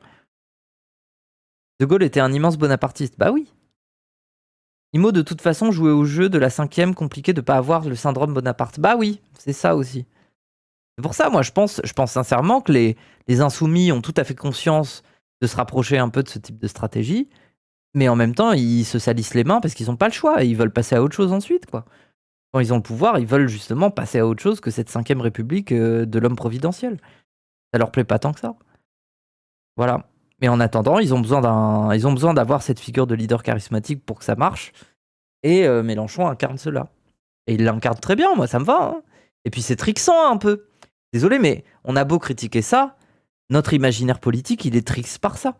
De Gaulle était un immense bonapartiste. Bah oui. Imo, de toute façon, jouer au jeu de la 5e, compliqué de pas avoir le syndrome Bonaparte. Bah oui, c'est ça aussi. C'est pour ça, moi, je pense sincèrement que les insoumis ont tout à fait conscience de se rapprocher un peu de ce type de stratégie, mais en même temps, ils se salissent les mains parce qu'ils n'ont pas le choix et ils veulent passer à autre chose ensuite, quoi. Quand ils ont le pouvoir, ils veulent justement passer à autre chose que cette 5e République de l'homme providentiel. Ça leur plaît pas tant que ça. Voilà. Mais en attendant, ils ont besoin d'avoir cette figure de leader charismatique pour que ça marche. Et Mélenchon incarne cela. Et il l'incarne très bien, moi, ça me va. Hein. Et puis c'est trixant un peu. Désolé, mais on a beau critiquer ça, notre imaginaire politique, il est trix par ça.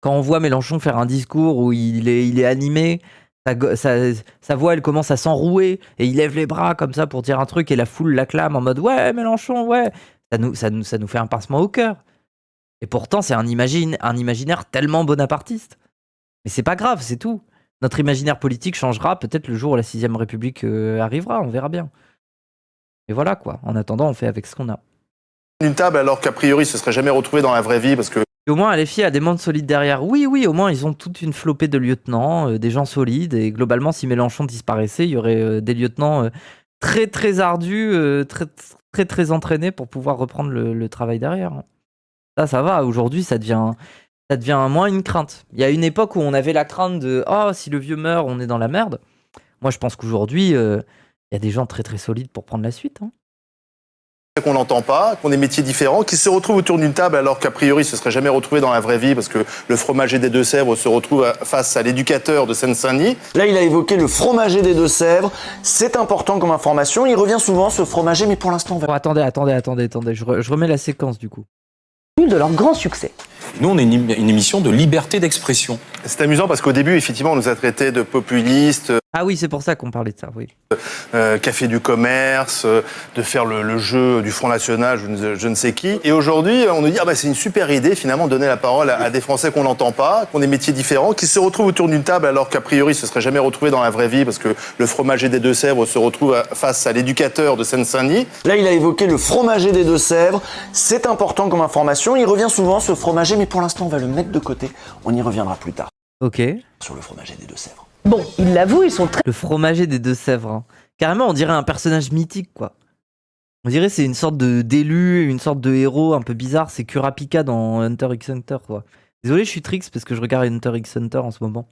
Quand on voit Mélenchon faire un discours où il est animé, sa voix, elle commence à s'enrouer, et il lève les bras comme ça pour dire un truc, et la foule l'acclame en mode « Ouais, Mélenchon, ouais !» Ça nous fait un pincement au cœur. Et pourtant, c'est un imaginaire tellement bonapartiste. Mais c'est pas grave, c'est tout. Notre imaginaire politique changera peut-être le jour où la 6e République arrivera, on verra bien. Et voilà quoi, en attendant, on fait avec ce qu'on a. Une table alors qu'a priori, se serait jamais retrouvé dans la vraie vie parce que... Et au moins, LFI a des membres solides derrière. Oui, au moins, ils ont toute une flopée de lieutenants, des gens solides. Et globalement, si Mélenchon disparaissait, il y aurait des lieutenants très, très ardus, très, très, très entraînés pour pouvoir reprendre le travail derrière. Ça va. Aujourd'hui, ça devient... Ça devient moins une crainte. Il y a une époque où on avait la crainte de « Oh, si le vieux meurt, on est dans la merde ». Moi, je pense qu'aujourd'hui, il y a des gens très très solides pour prendre la suite. Hein. Qu'on n'entend pas, qu'on a des métiers différents, qui se retrouvent autour d'une table alors qu'a priori se seraient jamais retrouvés dans la vraie vie parce que le fromager des Deux-Sèvres se retrouve face à l'éducateur de Seine-Saint-Denis. Là, il a évoqué le fromager des Deux-Sèvres. C'est important comme information. Il revient souvent, ce fromager, mais pour l'instant... Oh, attendez. Je remets la séquence, du coup. De leur grand succès. Nous, on est une émission de liberté d'expression. C'est amusant parce qu'au début, effectivement, on nous a traités de populistes. Ah oui, c'est pour ça qu'on parlait de ça, oui. Café du commerce, de faire le jeu du Front National, je ne sais qui. Et aujourd'hui, on nous dit c'est une super idée, finalement, de donner la parole à des Français qu'on n'entend pas, qui ont des métiers différents, qui se retrouvent autour d'une table alors qu'a priori se seraient jamais retrouvés dans la vraie vie parce que le fromager des Deux-Sèvres se retrouve face à l'éducateur de Seine-Saint-Denis. Là, il a évoqué le fromager des Deux-Sèvres. C'est important comme information. Il revient souvent, ce fromager, mais pour l'instant, on va le mettre de côté. On y reviendra plus tard. Ok. Sur le fromager des Deux-Sèvres. Bon, ils l'avouent, ils sont très... Le fromager des Deux-Sèvres. Hein. Carrément, on dirait un personnage mythique, quoi. On dirait c'est une sorte d'élu, une sorte de héros un peu bizarre. C'est Kurapika dans Hunter x Hunter, quoi. Désolé, je suis triste parce que je regarde Hunter x Hunter en ce moment.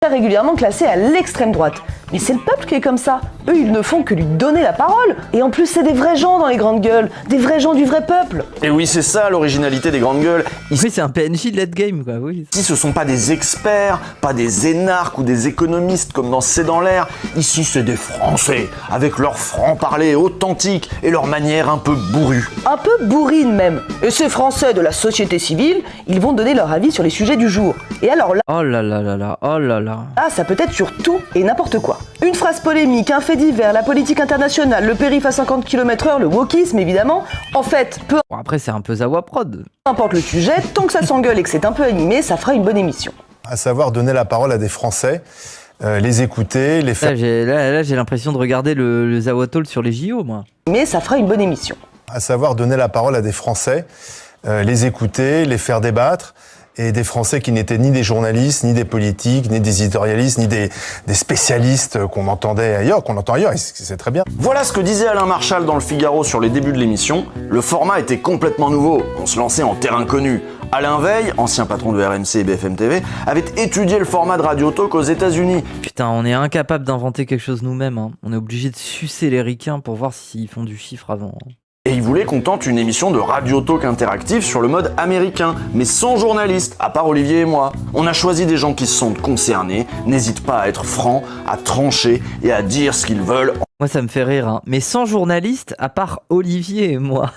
Régulièrement classés à l'extrême droite. Mais c'est le peuple qui est comme ça. Eux, ils ne font que lui donner la parole. Et en plus, c'est des vrais gens dans les grandes gueules. Des vrais gens du vrai peuple. Et oui, c'est ça l'originalité des grandes gueules. Oui, c'est un PNJ late game, quoi. Oui. Ici, ce sont pas des experts, pas des énarques ou des économistes comme dans C'est dans l'air. Ici, c'est des Français, avec leur franc-parler authentique et leur manière un peu bourrue. Un peu bourrine même. Et ces Français de la société civile, ils vont donner leur avis sur les sujets du jour. Et alors là... Oh là là là là, oh là là. Ah, ça peut être sur tout et n'importe quoi. Une phrase polémique, un fait divers, la politique internationale, le périph' à 50 km/h, le wokisme évidemment. En fait, peu bon, après c'est un peu Zawa Prod. importe le sujet, tant que ça s'engueule et que c'est un peu animé, ça fera une bonne émission. À savoir donner la parole à des Français, les écouter, les faire... Là, j'ai l'impression de regarder le Zawa Talk sur les JO, moi. Mais ça fera une bonne émission. À savoir donner la parole à des Français, les écouter, les faire débattre. Et des Français qui n'étaient ni des journalistes, ni des politiques, ni des éditorialistes, ni des spécialistes qu'on entendait ailleurs, qu'on entend ailleurs, et c'est très bien. Voilà ce que disait Alain Marchal dans le Figaro sur les débuts de l'émission. Le format était complètement nouveau, on se lançait en terrain connu. Alain Veil, ancien patron de RMC et BFM TV, avait étudié le format de Radio Talk aux États-Unis. Putain, on est incapable d'inventer quelque chose nous-mêmes. Hein. On est obligé de sucer les ricains pour voir s'ils font du chiffre avant. Hein. Et il voulait qu'on tente une émission de Radio Talk interactive sur le mode américain, mais sans journalistes, à part Olivier et moi. On a choisi des gens qui se sentent concernés, n'hésitent pas à être francs, à trancher et à dire ce qu'ils veulent. Moi ça me fait rire, hein. Mais sans journalistes, à part Olivier et moi.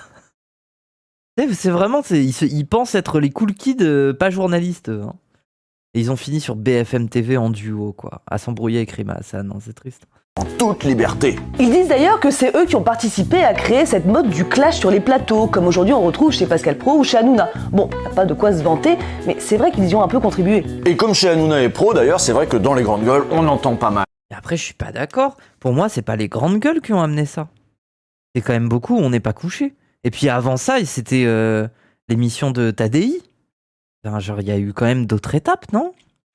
C'est vraiment, ils pensent être les cool kids, pas journalistes. Hein. Et ils ont fini sur BFM TV en duo, quoi, à s'embrouiller avec Rima Hassan, hein, c'est triste. En toute liberté. Ils disent d'ailleurs que c'est eux qui ont participé à créer cette mode du clash sur les plateaux, comme aujourd'hui on retrouve chez Pascal Praud ou chez Hanouna. Bon, y a pas de quoi se vanter, mais c'est vrai qu'ils y ont un peu contribué. Et comme chez Hanouna et Praud, d'ailleurs, c'est vrai que dans les grandes gueules, on entend pas mal. Et après, je suis pas d'accord. Pour moi, c'est pas les grandes gueules qui ont amené ça. C'est quand même beaucoup, on n'est pas couché. Et puis avant ça, c'était l'émission de Tadei. Enfin, genre, il y a eu quand même d'autres étapes, non ?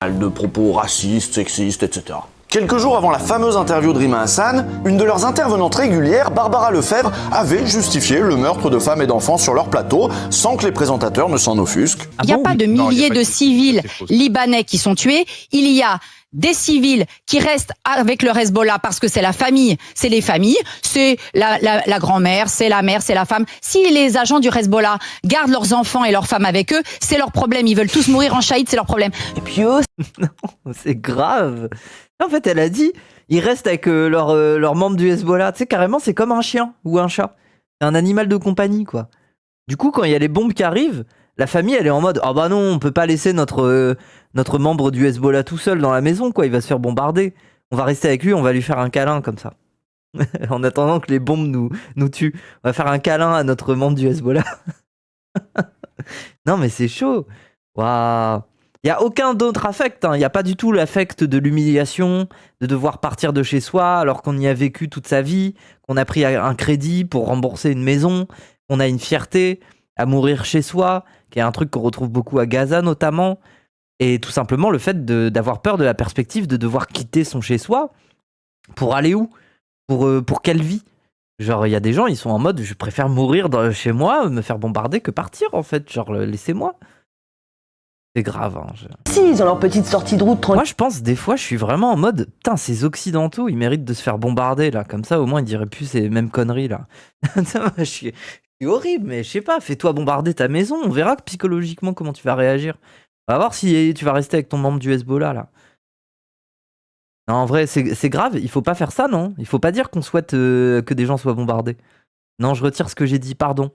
De propos racistes, sexistes, etc. Quelques jours avant la fameuse interview de Rima Hassan, une de leurs intervenantes régulières, Barbara Lefebvre, avait justifié le meurtre de femmes et d'enfants sur leur plateau sans que les présentateurs ne s'en offusquent. Il n'y a pas de milliers de civils libanais qui sont tués, il y a des civils qui restent avec le Hezbollah parce que c'est la famille, c'est les familles, c'est la grand-mère, c'est la mère, c'est la femme. Si les agents du Hezbollah gardent leurs enfants et leurs femmes avec eux, c'est leur problème, ils veulent tous mourir en shahid, c'est leur problème. Et puis eux... Non, c'est grave. En fait, elle a dit, ils restent avec leurs membres du Hezbollah. Tu sais, carrément, c'est comme un chien ou un chat. C'est un animal de compagnie, quoi. Du coup, quand il y a les bombes qui arrivent, la famille, elle est en mode, ah bah non, on peut pas laisser notre membre du Hezbollah tout seul dans la maison, quoi. Il va se faire bombarder. On va rester avec lui, on va lui faire un câlin comme ça. En attendant que les bombes nous tuent. On va faire un câlin à notre membre du Hezbollah. Non, mais c'est chaud. Waouh. Il n'y a aucun autre affect, hein. Il n'y a pas du tout l'affect de l'humiliation, de devoir partir de chez soi alors qu'on y a vécu toute sa vie, qu'on a pris un crédit pour rembourser une maison, qu'on a une fierté à mourir chez soi, qui est un truc qu'on retrouve beaucoup à Gaza notamment, et tout simplement le fait d'avoir peur de la perspective de devoir quitter son chez-soi pour aller où ? Pour quelle vie ? Genre, il y a des gens, ils sont en mode, je préfère mourir chez moi, me faire bombarder que partir en fait, genre laissez-moi. C'est grave. Hein, Si, ils ont leur petite sortie de route tranquille. Moi, je pense, des fois, je suis vraiment en mode, putain, ces Occidentaux, ils méritent de se faire bombarder, là. Comme ça, au moins, ils diraient plus ces mêmes conneries, là. Je suis horrible, mais je sais pas, fais-toi bombarder ta maison, on verra psychologiquement comment tu vas réagir. On va voir si tu vas rester avec ton membre du Hezbollah, là. Non, en vrai, c'est grave, il faut pas faire ça, non? Il faut pas dire qu'on souhaite que des gens soient bombardés. Non, je retire ce que j'ai dit, pardon.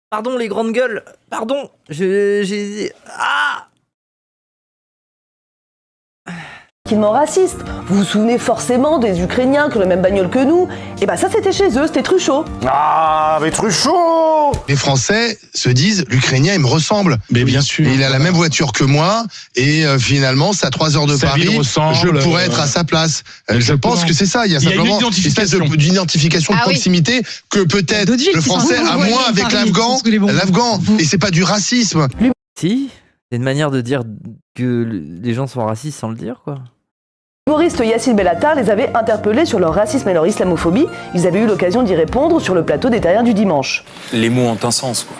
Pardon, les grandes gueules. Pardon. Ah! Raciste. Vous vous souvenez forcément des Ukrainiens qui ont la même bagnole que nous? Et bah ça c'était chez eux, c'était Truchot. Ah, mais Truchot! Les Français se disent, l'Ukrainien, il me ressemble. Mais bien sûr. Il a la même voiture que moi, et finalement, c'est à 3 heures de Paris, je pourrais être à sa place. Je pense que c'est ça, il y a simplement une espèce d'identification de proximité que peut-être le Français a moins avec l'Afghan, et c'est pas du racisme. Si, c'est une manière de dire que les gens sont racistes sans le dire, quoi. L'humoriste Yacine Bellatar les avait interpellés sur leur racisme et leur islamophobie. Ils avaient eu l'occasion d'y répondre sur le plateau des Terriens du dimanche. Les mots ont un sens, quoi.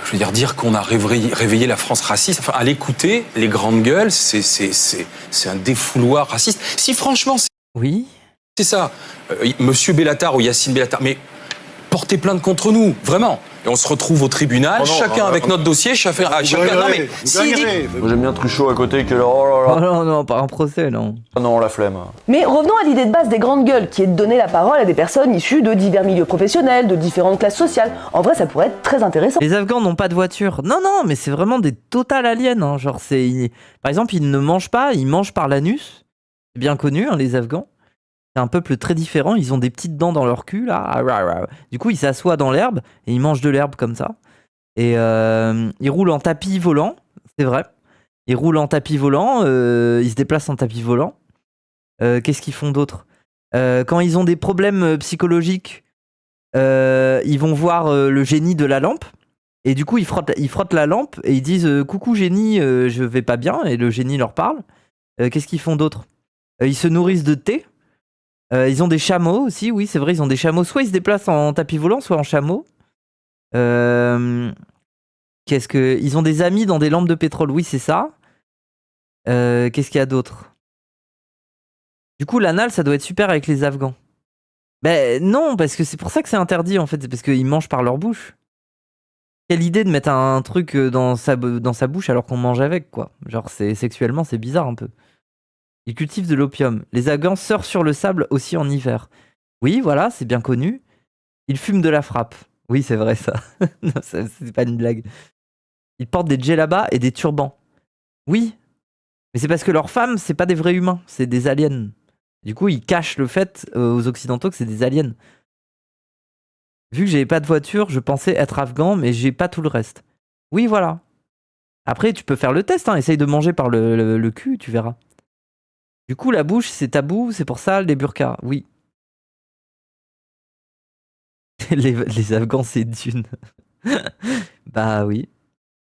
Je veux dire qu'on a réveillé la France raciste, enfin, à l'écouter, les grandes gueules, c'est un défouloir raciste. Si franchement, oui, c'est ça, Monsieur Bellatar ou Yacine Bellatar, mais portez plainte contre nous, vraiment. Et on se retrouve au tribunal, chacun avec notre dossier, chacun. Non mais Moi j'aime bien Truchot à côté que là. Oh là là. Non, pas un procès, non. Non, la flemme. Mais revenons à l'idée de base des grandes gueules, qui est de donner la parole à des personnes issues de divers milieux professionnels, de différentes classes sociales. En vrai, ça pourrait être très intéressant. Les Afghans n'ont pas de voiture. Non, mais c'est vraiment des totales aliens. Hein. Genre, par exemple, ils ne mangent pas, ils mangent par l'anus. C'est bien connu, hein, les Afghans. C'est un peuple très différent, ils ont des petites dents dans leur cul, là. Du coup, ils s'assoient dans l'herbe et ils mangent de l'herbe comme ça. Et ils roulent en tapis volant, c'est vrai. Ils roulent en tapis volant, ils se déplacent en tapis volant. Qu'est-ce qu'ils font d'autre? Quand ils ont des problèmes psychologiques, ils vont voir le génie de la lampe. Et du coup, ils frottent la lampe et ils disent « Coucou génie, je vais pas bien ». Et le génie leur parle. Qu'est-ce qu'ils font d'autre? Ils se nourrissent de thé. Ils ont des chameaux aussi, oui, c'est vrai, ils ont des chameaux. Soit ils se déplacent en tapis volant, soit en chameau. Ils ont des amis dans des lampes de pétrole, oui, c'est ça. Qu'est-ce qu'il y a d'autre? Du coup, l'anal, ça doit être super avec les Afghans. Ben non, parce que c'est pour ça que c'est interdit, en fait. C'est parce qu'ils mangent par leur bouche. Quelle idée de mettre un truc dans sa bouche alors qu'on mange avec, quoi. Genre, sexuellement, c'est bizarre un peu. Ils cultivent de l'opium. Les Afghans surfent sur le sable aussi en hiver. Oui, voilà, c'est bien connu. Ils fument de la frappe. Oui, c'est vrai ça. Non, c'est pas une blague. Ils portent des djellabas et des turbans. Oui, mais c'est parce que leurs femmes, c'est pas des vrais humains, c'est des aliens. Du coup, ils cachent le fait aux Occidentaux que c'est des aliens. Vu que j'avais pas de voiture, je pensais être afghan, mais j'ai pas tout le reste. Oui, voilà. Après, tu peux faire le test, hein. Essaye de manger par le cul, tu verras. Du coup, la bouche, c'est tabou, c'est pour ça, les burqas, oui. les Afghans, c'est d'une. Bah oui.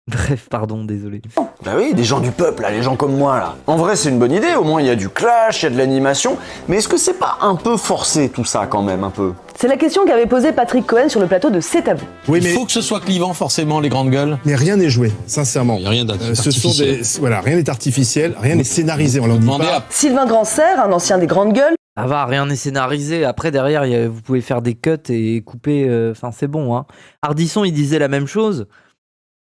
Bref, pardon, désolé. Bah oui, des gens du peuple, là, les gens comme moi, là. En vrai, c'est une bonne idée, au moins il y a du clash, il y a de l'animation. Mais est-ce que c'est pas un peu forcé, tout ça, quand même, un peu? C'est la question qu'avait posée Patrick Cohen sur le plateau de C'est à vous. Oui, mais il faut que ce soit clivant, forcément, les grandes gueules. Mais rien n'est joué, sincèrement. Il n'y a rien d'artificiel. Rien n'est artificiel, rien n'est scénarisé, on leur dit pas. Sylvain Grandserre, un ancien des grandes gueules. Ça va, rien n'est scénarisé. Après, derrière, vous pouvez faire des cuts et couper. Enfin, c'est bon. Hein. Ardisson, il disait la même chose.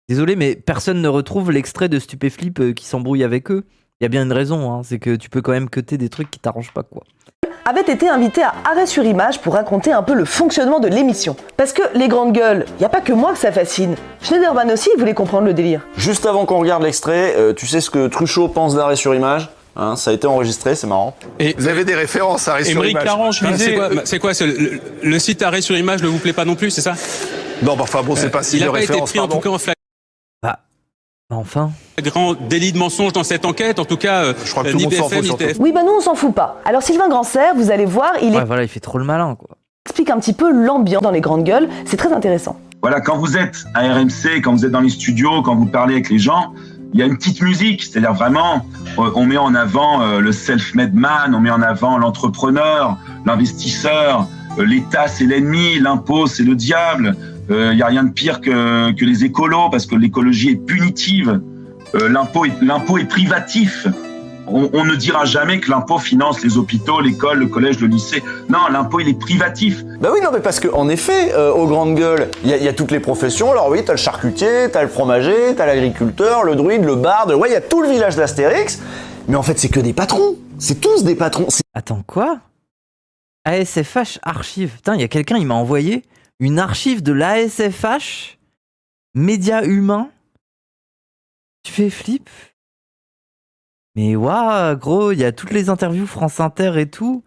Désolé, mais personne ne retrouve l'extrait de Stupéflip qui s'embrouille avec eux. Il y a bien une raison, hein, c'est que tu peux quand même cutter des trucs qui t'arrangent pas, quoi. Avait été invité à Arrêt sur Image pour raconter un peu le fonctionnement de l'émission. Parce que les grandes gueules, il n'y a pas que moi que ça fascine. Schneiderman aussi, il voulait comprendre le délire. Juste avant qu'on regarde l'extrait, tu sais ce que Truchot pense d'Arrêt sur Image? Hein, ça a été enregistré, c'est marrant. Et vous avez des références à Arrêt sur Image? Larange, c'est quoi le site Arrêt sur Image ne vous plaît pas non plus, c'est ça? Non, bah, enfin bon, c'est pas si de référence. Il n'a pas été pris en tout cas en flagrant. Enfin. Grand délit de mensonge dans cette enquête, en tout cas, je crois que tout le monde s'en fout surtout. Oui, bah nous on s'en fout pas. Alors Sylvain Grandserre, vous allez voir, il fait trop le malin, quoi. Explique un petit peu l'ambiance dans les grandes gueules, c'est très intéressant. Voilà, quand vous êtes à RMC, quand vous êtes dans les studios, quand vous parlez avec les gens, il y a une petite musique, c'est-à-dire vraiment, on met en avant le self-made man, on met en avant l'entrepreneur, l'investisseur, l'État c'est l'ennemi, l'impôt c'est le diable, Il n'y a rien de pire que les écolos, parce que l'écologie est punitive. L'impôt est privatif. On ne dira jamais que l'impôt finance les hôpitaux, l'école, le collège, le lycée. Non, l'impôt, il est privatif. Bah oui, non, mais parce qu'en effet, aux grandes gueules, il y a toutes les professions. Alors oui, t'as le charcutier, t'as le fromager, t'as l'agriculteur, le druide, le barde. Ouais, il y a tout le village d'Astérix. Mais en fait, c'est que des patrons. C'est tous des patrons. Attends, quoi? ASFH archive. Putain, il y a quelqu'un, il m'a envoyé une archive de l'ASFH, médias humains. Tu fais flip? Mais waouh, gros, il y a toutes les interviews France Inter et tout.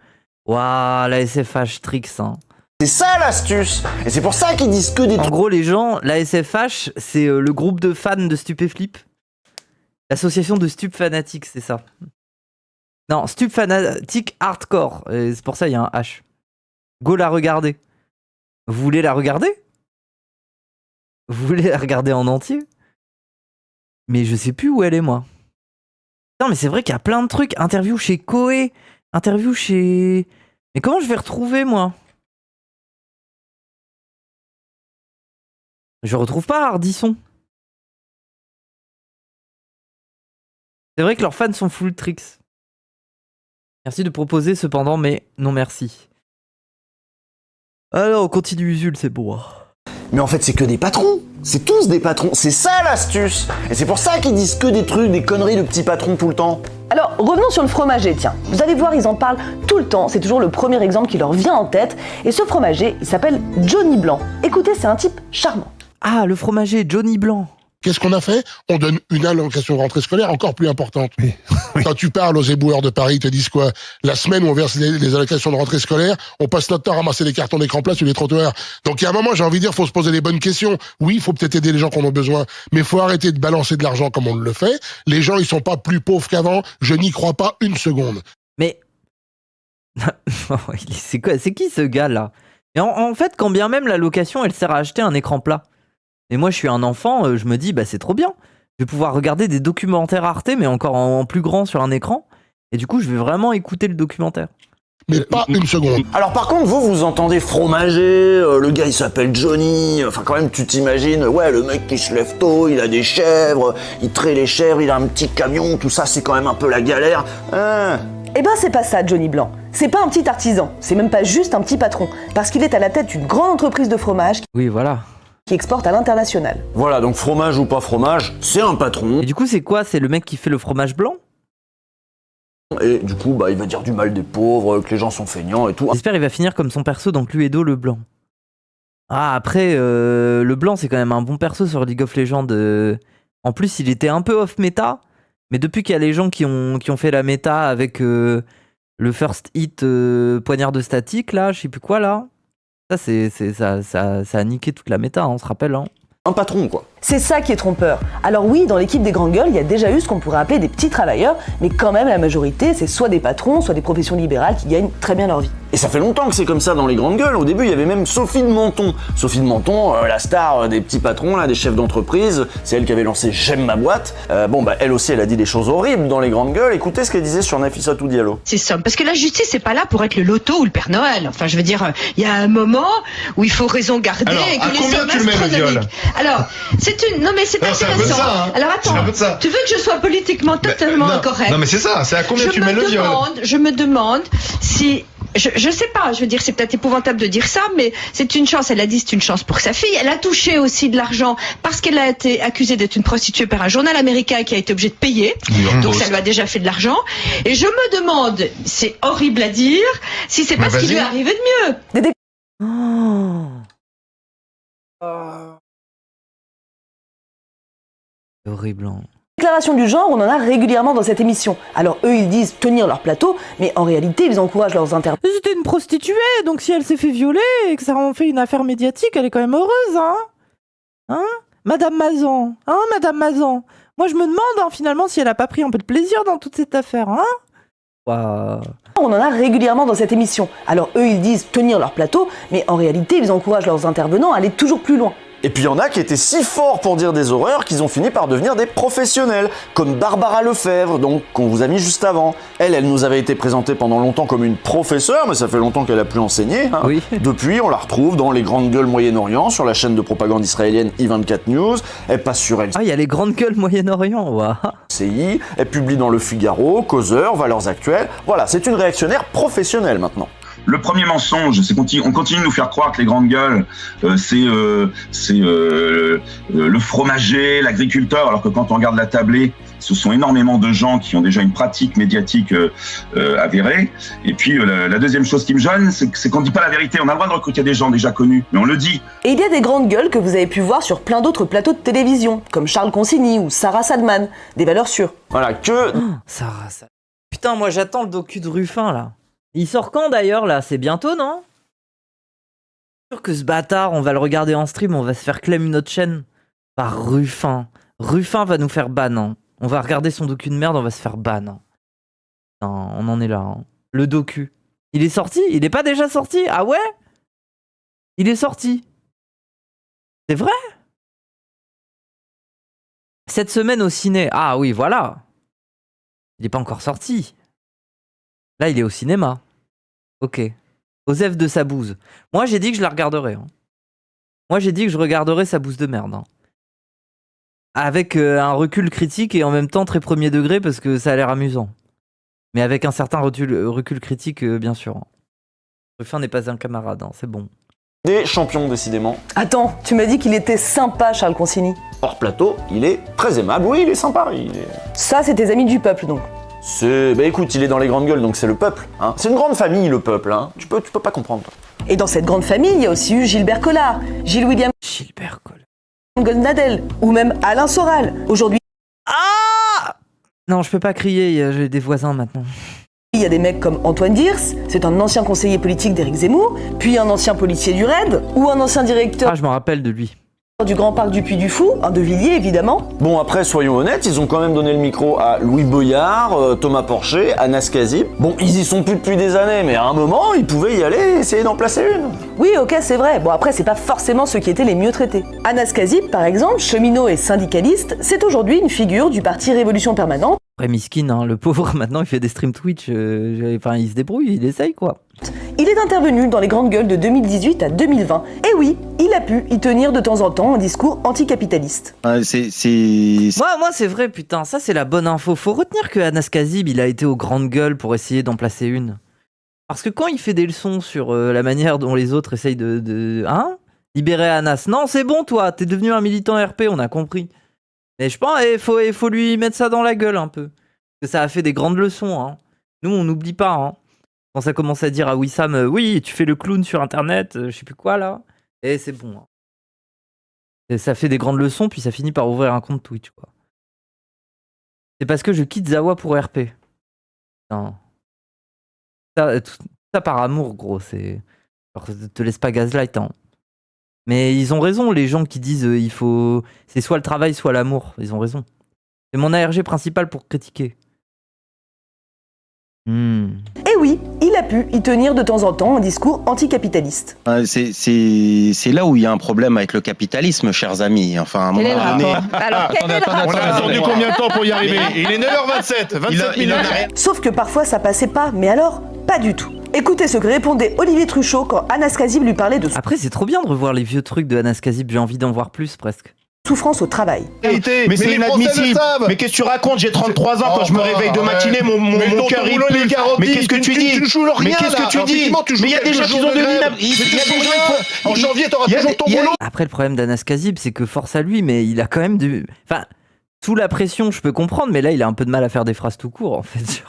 Waouh, la SFH tricks, hein. C'est ça l'astuce. Et c'est pour ça qu'ils disent que des trucs. En gros, les gens, la SFH, c'est le groupe de fans de Stupéflip. L'association de Stup Fanatiques, c'est ça. Non, Stup Fanatique Hardcore. Et c'est pour ça il y a un H. Go la regarder. Vous voulez la regarder? Vous voulez la regarder en entier? Mais je sais plus où elle est, moi. Non, mais c'est vrai qu'il y a plein de trucs. Interview chez Koé. Interview chez... Mais comment je vais retrouver, moi? Je retrouve pas Ardisson. C'est vrai que leurs fans sont full tricks. Merci de proposer cependant, mais non merci. Alors, on continue Usul, c'est beau. Mais en fait, c'est que des patrons. C'est tous des patrons. C'est ça l'astuce. Et c'est pour ça qu'ils disent que des trucs, des conneries de petits patrons tout le temps. Alors, revenons sur le fromager, tiens. Vous allez voir, ils en parlent tout le temps. C'est toujours le premier exemple qui leur vient en tête. Et ce fromager, il s'appelle Johnny Blanc. Écoutez, c'est un type charmant. Ah, le fromager, Johnny Blanc. Qu'est-ce qu'on a fait? On donne une allocation de rentrée scolaire encore plus importante. Oui. Quand tu parles aux éboueurs de Paris, ils te disent quoi? La semaine où on verse les allocations de rentrée scolaire, on passe notre temps à ramasser des cartons d'écran plat sur les trottoirs. Donc il y a un moment, j'ai envie de dire, faut se poser les bonnes questions. Oui, il faut peut-être aider les gens qui en ont besoin, mais il faut arrêter de balancer de l'argent comme on le fait. Les gens, ils sont pas plus pauvres qu'avant. Je n'y crois pas une seconde. Mais c'est quoi? C'est qui ce gars là? Et en fait, quand bien même l'allocation, elle sert à acheter un écran plat. Et moi, je suis un enfant, je me dis, bah c'est trop bien. Je vais pouvoir regarder des documentaires Arte, mais encore en plus grand sur un écran. Et du coup, je vais vraiment écouter le documentaire. Mais pas une seconde. Alors par contre, vous entendez fromager, le gars il s'appelle Johnny, enfin quand même tu t'imagines, ouais, le mec qui se lève tôt, il a des chèvres, il traite les chèvres, il a un petit camion, tout ça c'est quand même un peu la galère. Eh ben c'est pas ça, Johnny Blanc. C'est pas un petit artisan, c'est même pas juste un petit patron, parce qu'il est à la tête d'une grande entreprise de fromage. Oui, voilà. Qui exporte à l'international. Voilà, donc fromage ou pas fromage, c'est un patron. Et du coup, c'est quoi? C'est le mec qui fait le fromage blanc? Et du coup, bah, il va dire du mal des pauvres, que les gens sont feignants et tout. J'espère qu'il va finir comme son perso dans Cluedo le blanc. Ah, après, le blanc, c'est quand même un bon perso sur League of Legends. En plus, il était un peu off méta, mais depuis qu'il y a les gens qui ont fait la méta avec le first hit poignard de statique, là, je sais plus quoi, là. Ça a niqué toute la méta, on se rappelle. Hein. Un patron, quoi. C'est ça qui est trompeur. Alors oui, dans l'équipe des grandes gueules, il y a déjà eu ce qu'on pourrait appeler des petits travailleurs, mais quand même la majorité, c'est soit des patrons, soit des professions libérales qui gagnent très bien leur vie. Et ça fait longtemps que c'est comme ça dans les grandes gueules. Au début, il y avait même Sophie de Menton. Sophie de Menton, la star des petits patrons, là, des chefs d'entreprise. C'est elle qui avait lancé J'aime ma boîte. Elle aussi, elle a dit des choses horribles dans les grandes gueules. Écoutez ce qu'elle disait sur Nafissatou Diallo. C'est ça, parce que la justice, c'est pas là pour être le loto ou le Père Noël. Enfin, je veux dire, il y a un moment où il faut raison garder. Alors, et que à les combien sommes tu le mets, le viol? Alors, c'est une... Non, mais c'est pas intéressant. Ça, hein. Alors, attends, tu veux que je sois politiquement totalement incorrect? Non, mais c'est ça, c'est à combien tu mets le viol? Je me demande si... Je sais pas, je veux dire, c'est peut-être épouvantable de dire ça, mais c'est une chance, elle a dit c'est une chance pour sa fille. Elle a touché aussi de l'argent parce qu'elle a été accusée d'être une prostituée par un journal américain qui a été obligé de payer. Donc ça lui a déjà fait de l'argent. Et je me demande, c'est horrible à dire, si c'est pas ce qui lui est arrivé de mieux. C'est horrible. Hein. Déclaration du genre, on en a régulièrement dans cette émission. Alors eux, ils disent tenir leur plateau, mais en réalité, ils encouragent leurs interprètes. C'était une prostituée, donc si elle s'est fait violer et que ça en fait une affaire médiatique, elle est quand même heureuse, hein? Hein? Madame Mazan, hein, Madame Mazan? Moi, je me demande, finalement, si elle a pas pris un peu de plaisir dans toute cette affaire, hein? Wow. On en a régulièrement dans cette émission. Alors eux, ils disent tenir leur plateau, mais en réalité, ils encouragent leurs intervenants à aller toujours plus loin. Et puis il y en a qui étaient si forts pour dire des horreurs qu'ils ont fini par devenir des professionnels, comme Barbara Lefebvre, donc qu'on vous a mis juste avant. Elle nous avait été présentée pendant longtemps comme une professeure, mais ça fait longtemps qu'elle a plus enseigné. Hein. Oui. Depuis, on la retrouve dans les grandes gueules Moyen-Orient, sur la chaîne de propagande israélienne I24 News. Elle passe sur elle. Ah, il y a les grandes gueules Moyen-Orient, waouh. CI, elle publie dans Le Figaro, Causeur, Valeurs Actuelles. Voilà, c'est une réactionnaire professionnelle maintenant. Le premier mensonge, c'est qu'on continue de nous faire croire que les grandes gueules, c'est le fromager, l'agriculteur, alors que quand on regarde la tablée, ce sont énormément de gens qui ont déjà une pratique médiatique avérée. Et puis la deuxième chose qui me gêne, c'est qu'on ne dit pas la vérité. On a le droit de recruter des gens déjà connus, mais on le dit. Et il y a des grandes gueules que vous avez pu voir sur plein d'autres plateaux de télévision, comme Charles Consigny ou Sarah Salman, des valeurs sûres. Voilà, que... Sarah Salman. Putain, moi j'attends le docu de Ruffin, là. Il sort quand d'ailleurs là? C'est bientôt, non? Je suis sûr que ce bâtard, on va le regarder en stream, on va se faire claim une autre chaîne par Ruffin. Ruffin va nous faire ban. Hein. On va regarder son docu de merde, on va se faire ban. Hein. Non, on en est là. Hein. Le docu. Il est sorti? Il est pas déjà sorti? Ah ouais? Il est sorti. C'est vrai? Cette semaine au ciné. Ah oui, voilà. Il est pas encore sorti. Là, il est au cinéma. Ok. Osef de sa bouse. Moi, j'ai dit que je la regarderais. Hein. Moi, j'ai dit que je regarderais sa bouse de merde. Hein. Avec un recul critique et en même temps très premier degré parce que ça a l'air amusant. Mais avec un certain recul critique, bien sûr. Hein. Ruffin n'est pas un camarade, hein. C'est bon. Des champions, décidément. Attends, tu m'as dit qu'il était sympa, Charles Consigny. Hors plateau, il est très aimable. Oui, il est sympa. Ça, c'est tes amis du peuple, donc. Bah écoute, il est dans les grandes gueules, donc c'est le peuple. Hein. C'est une grande famille, le peuple. Hein. Tu peux pas comprendre. Toi. Et dans cette grande famille, il y a aussi eu Gilbert Collard, Gilles William... Gilbert Collard... Goldnadel, ou même Alain Soral. Aujourd'hui... Ah! Non, je peux pas crier, j'ai des voisins maintenant. Il y a des mecs comme Antoine Diers, c'est un ancien conseiller politique d'Éric Zemmour, puis un ancien policier du RAID, ou un ancien directeur... Ah, je me rappelle de lui. Du Grand Parc du Puy du Fou, un de Villiers évidemment. Bon après soyons honnêtes, ils ont quand même donné le micro à Louis Boyard, Thomas Porcher, Anas Kazib. Bon ils y sont plus depuis des années, mais à un moment ils pouvaient y aller et essayer d'en placer une. Oui ok c'est vrai, bon après c'est pas forcément ceux qui étaient les mieux traités. Anas Kazib par exemple, cheminot et syndicaliste, c'est aujourd'hui une figure du parti Révolution Permanente. Après miskin, hein, le pauvre maintenant il fait des streams Twitch, enfin il se débrouille, il essaye quoi. Il est intervenu dans les grandes gueules de 2018 à 2020. Et oui, il a pu y tenir de temps en temps un discours anticapitaliste. Moi c'est vrai putain, ça c'est la bonne info. Faut retenir que Anas Kazib il a été aux grandes gueules pour essayer d'en placer une. Parce que quand il fait des leçons sur la manière dont les autres essayent de hein, libérer Anas. Non c'est bon toi, t'es devenu un militant RP, on a compris. Mais je pense il faut lui mettre ça dans la gueule un peu. Parce que ça a fait des grandes leçons. Hein. Nous on n'oublie pas. Hein. Quand ça commence à dire à Wissam, oui, tu fais le clown sur internet, je sais plus quoi là, et c'est bon. Hein. Et ça fait des grandes leçons, puis ça finit par ouvrir un compte Twitch, quoi. C'est parce que je quitte Zawa pour RP. Non. Ça par amour, gros, c'est. Alors, te laisse pas gaslight, hein. Mais ils ont raison, les gens qui disent il faut. C'est soit le travail, soit l'amour. Ils ont raison. C'est mon ARG principal pour critiquer. Et oui, il a pu y tenir de temps en temps un discours anticapitaliste. C'est là où il y a un problème avec le capitalisme, chers amis. Enfin, à un moment donné... Alors, on a attendu combien de temps pour y arriver? Il est 9h27, 27 minutes. Sauf que parfois ça passait pas, mais alors, pas du tout. Écoutez ce que répondait Olivier Truchot quand Anas Kazib lui parlait de... Après, c'est trop bien de revoir les vieux trucs de Anas Kazib, j'ai envie d'en voir plus presque. Souffrance au travail. Mais c'est inadmissible. Mais qu'est-ce que tu racontes? J'ai 33 ans, quand je me réveille de matinée, mon cœur il pulse. Mais qu'est-ce que tu dis? Mais qu'est-ce que tu dis? Mais il y a des gens qui ont de en janvier, t'auras toujours ton boulot. Après, le problème d'Anas Kazib, c'est que force à lui, mais il a quand même du... Enfin, sous la pression, je peux comprendre, mais là, il a un peu de mal à faire des phrases tout court, en fait.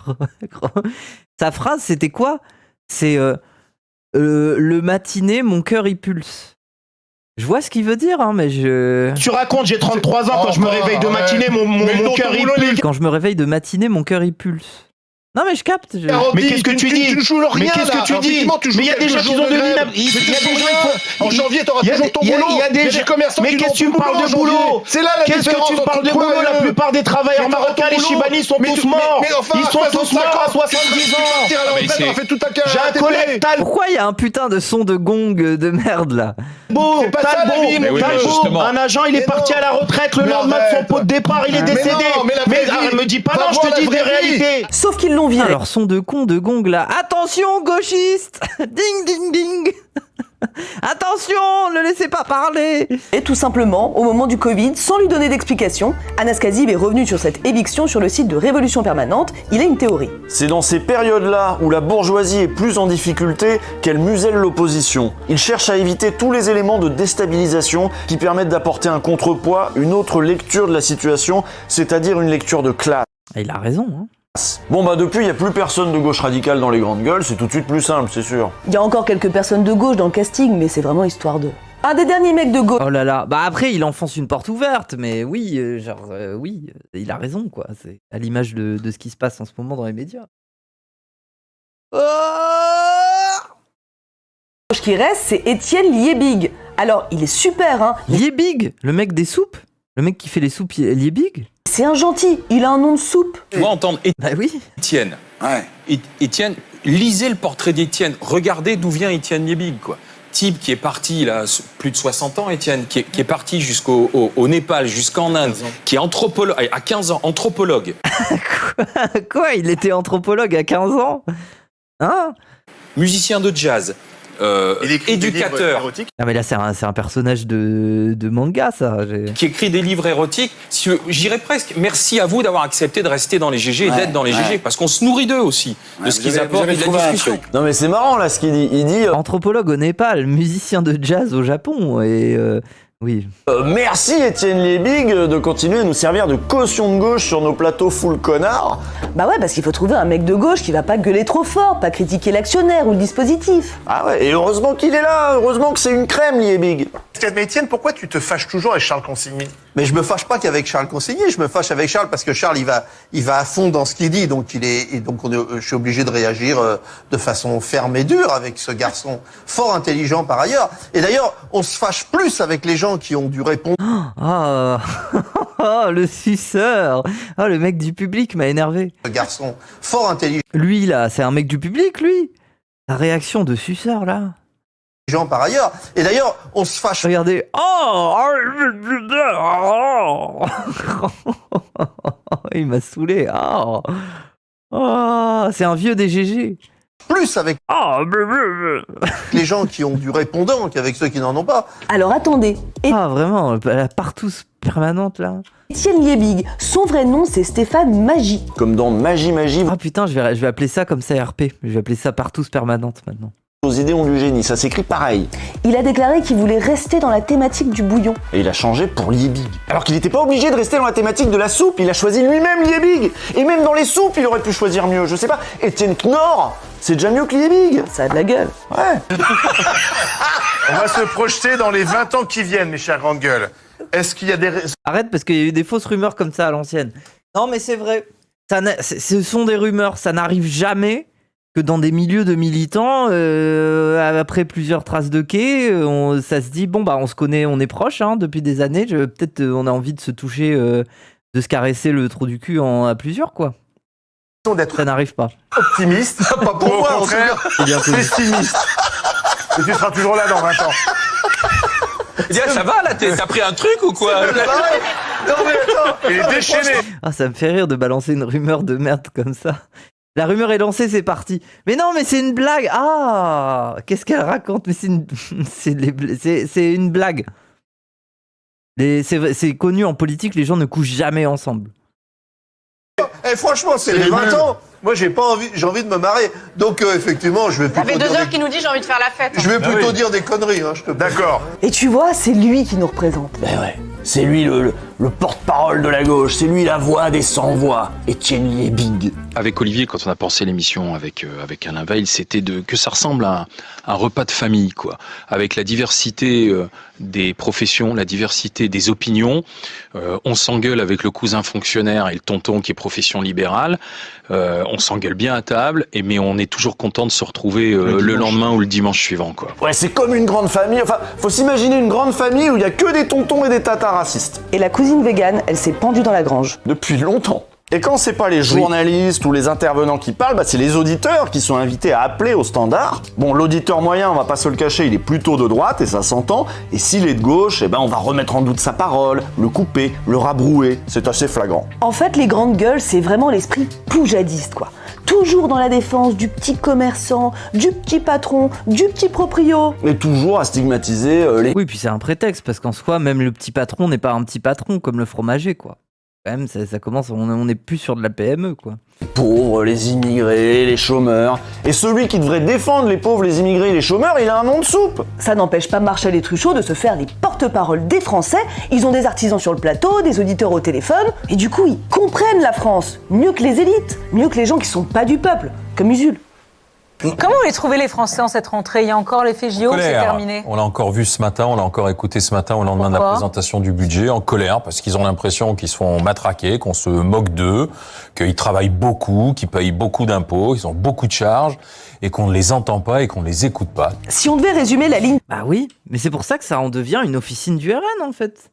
Sa phrase, c'était quoi? C'est le matinée, mon cœur il pulse. Je vois ce qu'il veut dire, hein, mais je... Tu racontes, j'ai 33 ans, quand je me réveille de matinée, mon cœur il pulse. Quand je me réveille de matinée, mon cœur il pulse. Non mais je capte. Mais qu'est-ce que tu dis? Mais qu'est-ce que tu dis? Mais il y a des gens qui ont de il y a des gens en janvier, t'auras toujours ton boulot. Il y a des commerçants qui ont... Mais qu'est-ce que tu me parles de boulot? C'est là la différence. Qu'est-ce que tu me parles de boulot? La plupart des travailleurs marocains, les Chibani, sont tous morts. Ils sont tous morts à 70 ans. J'ai un collègue. Pourquoi il y a un putain de son de gong de merde là? Bon, C'est pas ça, la vie, mon Talbot, un agent, il est parti à la retraite le lendemain de son pot de départ, il est décédé. Mais me dis pas non, je te dis des réalités. Sauf qu'ils l'ont viré. Alors son de con de gong là. Attention gauchiste. Ding ding ding. Attention, ne laissez pas parler. Et tout simplement, au moment du Covid, sans lui donner d'explication, Anas Kazib est revenu sur cette éviction sur le site de Révolution Permanente. Il a une théorie. C'est dans ces périodes-là où la bourgeoisie est plus en difficulté qu'elle muselle l'opposition. Il cherche à éviter tous les éléments de déstabilisation qui permettent d'apporter un contrepoids, une autre lecture de la situation, c'est-à-dire une lecture de classe. Il a raison, hein. Bon bah depuis, il n'y a plus personne de gauche radicale dans les grandes gueules, c'est tout de suite plus simple, c'est sûr. Il y a encore quelques personnes de gauche dans le casting, mais c'est vraiment histoire de... Un des derniers mecs de gauche. Oh là là, bah après il enfonce une porte ouverte, mais oui, oui, il a raison quoi, c'est à l'image de ce qui se passe en ce moment dans les médias. Qui reste, c'est Étienne Liebig. Alors, il est super, hein. Liebig, le mec des soupes? Le mec qui fait les soupes Liebig? C'est un gentil, il a un nom de soupe. Tu vois entendre bah oui. Étienne. Étienne, lisez le portrait d'Étienne. Regardez d'où vient Étienne Liebig, quoi. Type qui est parti, il a plus de 60 ans, Étienne, qui est parti jusqu'au Népal, jusqu'en Inde, qui est anthropologue, à 15 ans, anthropologue. Quoi? Il était anthropologue à 15 ans? Hein? Musicien de jazz. Éducateur. Ah mais là c'est un personnage de manga ça. Qui écrit des livres érotiques. J'irais presque. Merci à vous d'avoir accepté de rester dans les GG et d'être dans les GG parce qu'on se nourrit d'eux aussi de ce qu'ils apportent et de la discussion. Non mais c'est marrant là ce qu'il dit. Il dit anthropologue au Népal, musicien de jazz au Japon et oui. Merci Étienne Liebig de continuer à nous servir de caution de gauche sur nos plateaux full connards. Bah ouais, parce qu'il faut trouver un mec de gauche qui va pas gueuler trop fort, pas critiquer l'actionnaire ou le dispositif. Ah ouais, et heureusement qu'il est là, heureusement que c'est une crème Liebig. Mais Étienne, pourquoi tu te fâches toujours avec Charles Consigny? Mais je me fâche pas qu'avec Charles Consigny, je me fâche avec Charles parce que Charles il va à fond dans ce qu'il dit, donc je suis obligé de réagir de façon ferme et dure avec ce garçon fort intelligent par ailleurs. Et d'ailleurs, on se fâche plus avec les gens qui ont dû répondre. Oh, le suceur. Oh, le mec du public m'a énervé. Ce garçon fort intelligent. Lui là, c'est un mec du public lui. La réaction de suceur là. Gens par ailleurs. Et d'ailleurs, on se fâche. Regardez. Il m'a saoulé. C'est un vieux des GG. Plus avec les gens qui ont du répondant qu'avec ceux qui n'en ont pas. Alors attendez. Vraiment, la partouze permanente là. Étienne Liebig, son vrai nom c'est Stéphane Magie. Comme dans Magie. Ah putain, je vais appeler ça comme ça RP. Je vais appeler ça partouze permanente maintenant. Aux idéons du génie, ça s'écrit pareil. Il a déclaré qu'il voulait rester dans la thématique du bouillon. Et il a changé pour Liebig. Alors qu'il n'était pas obligé de rester dans la thématique de la soupe, il a choisi lui-même Liebig. Et même dans les soupes, il aurait pu choisir mieux. Je sais pas, Étienne Knorr, c'est déjà mieux que Liebig. Ça a de la gueule. Ouais. On va se projeter dans les 20 ans qui viennent, mes chers grandes gueules. Est-ce qu'il y a des... Arrête, parce qu'il y a eu des fausses rumeurs comme ça à l'ancienne. Non, mais c'est vrai. Ce sont des rumeurs, ça n'arrive jamais que dans des milieux de militants, après plusieurs traces de quai, ça se dit, bon, bah, on se connaît, on est proches depuis des années, peut-être on a envie de se toucher, de se caresser le trou du cul à plusieurs, quoi. Ça n'arrive pas. Optimiste, pas pour moi, au contraire, pessimiste. Et tu seras toujours là dans 20 ans. Ça va là, t'as pris un truc ou quoi? Non mais attends, il est déchaîné. Ça me fait rire de balancer une rumeur de merde comme ça. La rumeur est lancée, c'est parti. Mais non, mais c'est une blague. Qu'est-ce qu'elle raconte? Mais c'est une blague. C'est connu en politique, les gens ne couchent jamais ensemble. Franchement, c'est les 20 ans. Moi, j'ai envie de me marrer. Donc, effectivement, je vais plutôt. Ça fait 2 heures qu'il nous dit j'ai envie de faire la fête. Je vais plutôt dire des conneries, je te. D'accord. Et tu vois, c'est lui qui nous représente. Ben ouais. C'est lui le porte-parole de la gauche, c'est lui la voix des sans-voix, Étienne Liebig. Avec Olivier, quand on a pensé l'émission avec Alain Veil, c'était que ça ressemble à un repas de famille, quoi. Avec la diversité des professions, la diversité des opinions. On s'engueule avec le cousin fonctionnaire et le tonton qui est profession libérale. On s'engueule bien à table, mais on est toujours content de se retrouver le lendemain ou le dimanche suivant, quoi. Ouais, c'est comme une grande famille. Enfin, faut s'imaginer une grande famille où il y a que des tontons et des tatas racistes. Et la cousine végane, elle s'est pendue dans la grange. Depuis longtemps. Et quand c'est pas les journalistes ou les intervenants qui parlent, c'est les auditeurs qui sont invités à appeler au standard. Bon, l'auditeur moyen, on va pas se le cacher, il est plutôt de droite et ça s'entend. Et s'il est de gauche, on va remettre en doute sa parole, le couper, le rabrouer. C'est assez flagrant. En fait, les grandes gueules, c'est vraiment l'esprit poujadiste, quoi. Toujours dans la défense du petit commerçant, du petit patron, du petit proprio. Et toujours à stigmatiser les... Oui, puis c'est un prétexte, parce qu'en soi, même le petit patron n'est pas un petit patron comme le fromager, quoi. Quand même, ça commence, on n'est plus sur de la PME, quoi. Les pauvres, les immigrés, les chômeurs. Et celui qui devrait défendre les pauvres, les immigrés et les chômeurs, il a un nom de soupe. Ça n'empêche pas Marchal et Truchot de se faire les porte-paroles des Français. Ils ont des artisans sur le plateau, des auditeurs au téléphone. Et du coup, ils comprennent la France. Mieux que les élites. Mieux que les gens qui sont pas du peuple. Comme Usul. Comment vous les trouvez les Français en cette rentrée? Il y a encore l'effet JO, c'est terminé. On l'a encore vu ce matin, on l'a encore écouté ce matin au lendemain de la présentation du budget, en colère, parce qu'ils ont l'impression qu'ils se font matraquer, qu'on se moque d'eux, qu'ils travaillent beaucoup, qu'ils payent beaucoup d'impôts, qu'ils ont beaucoup de charges, et qu'on ne les entend pas et qu'on ne les écoute pas. Si on devait résumer la ligne... Bah oui, mais c'est pour ça que ça en devient une officine du RN, en fait.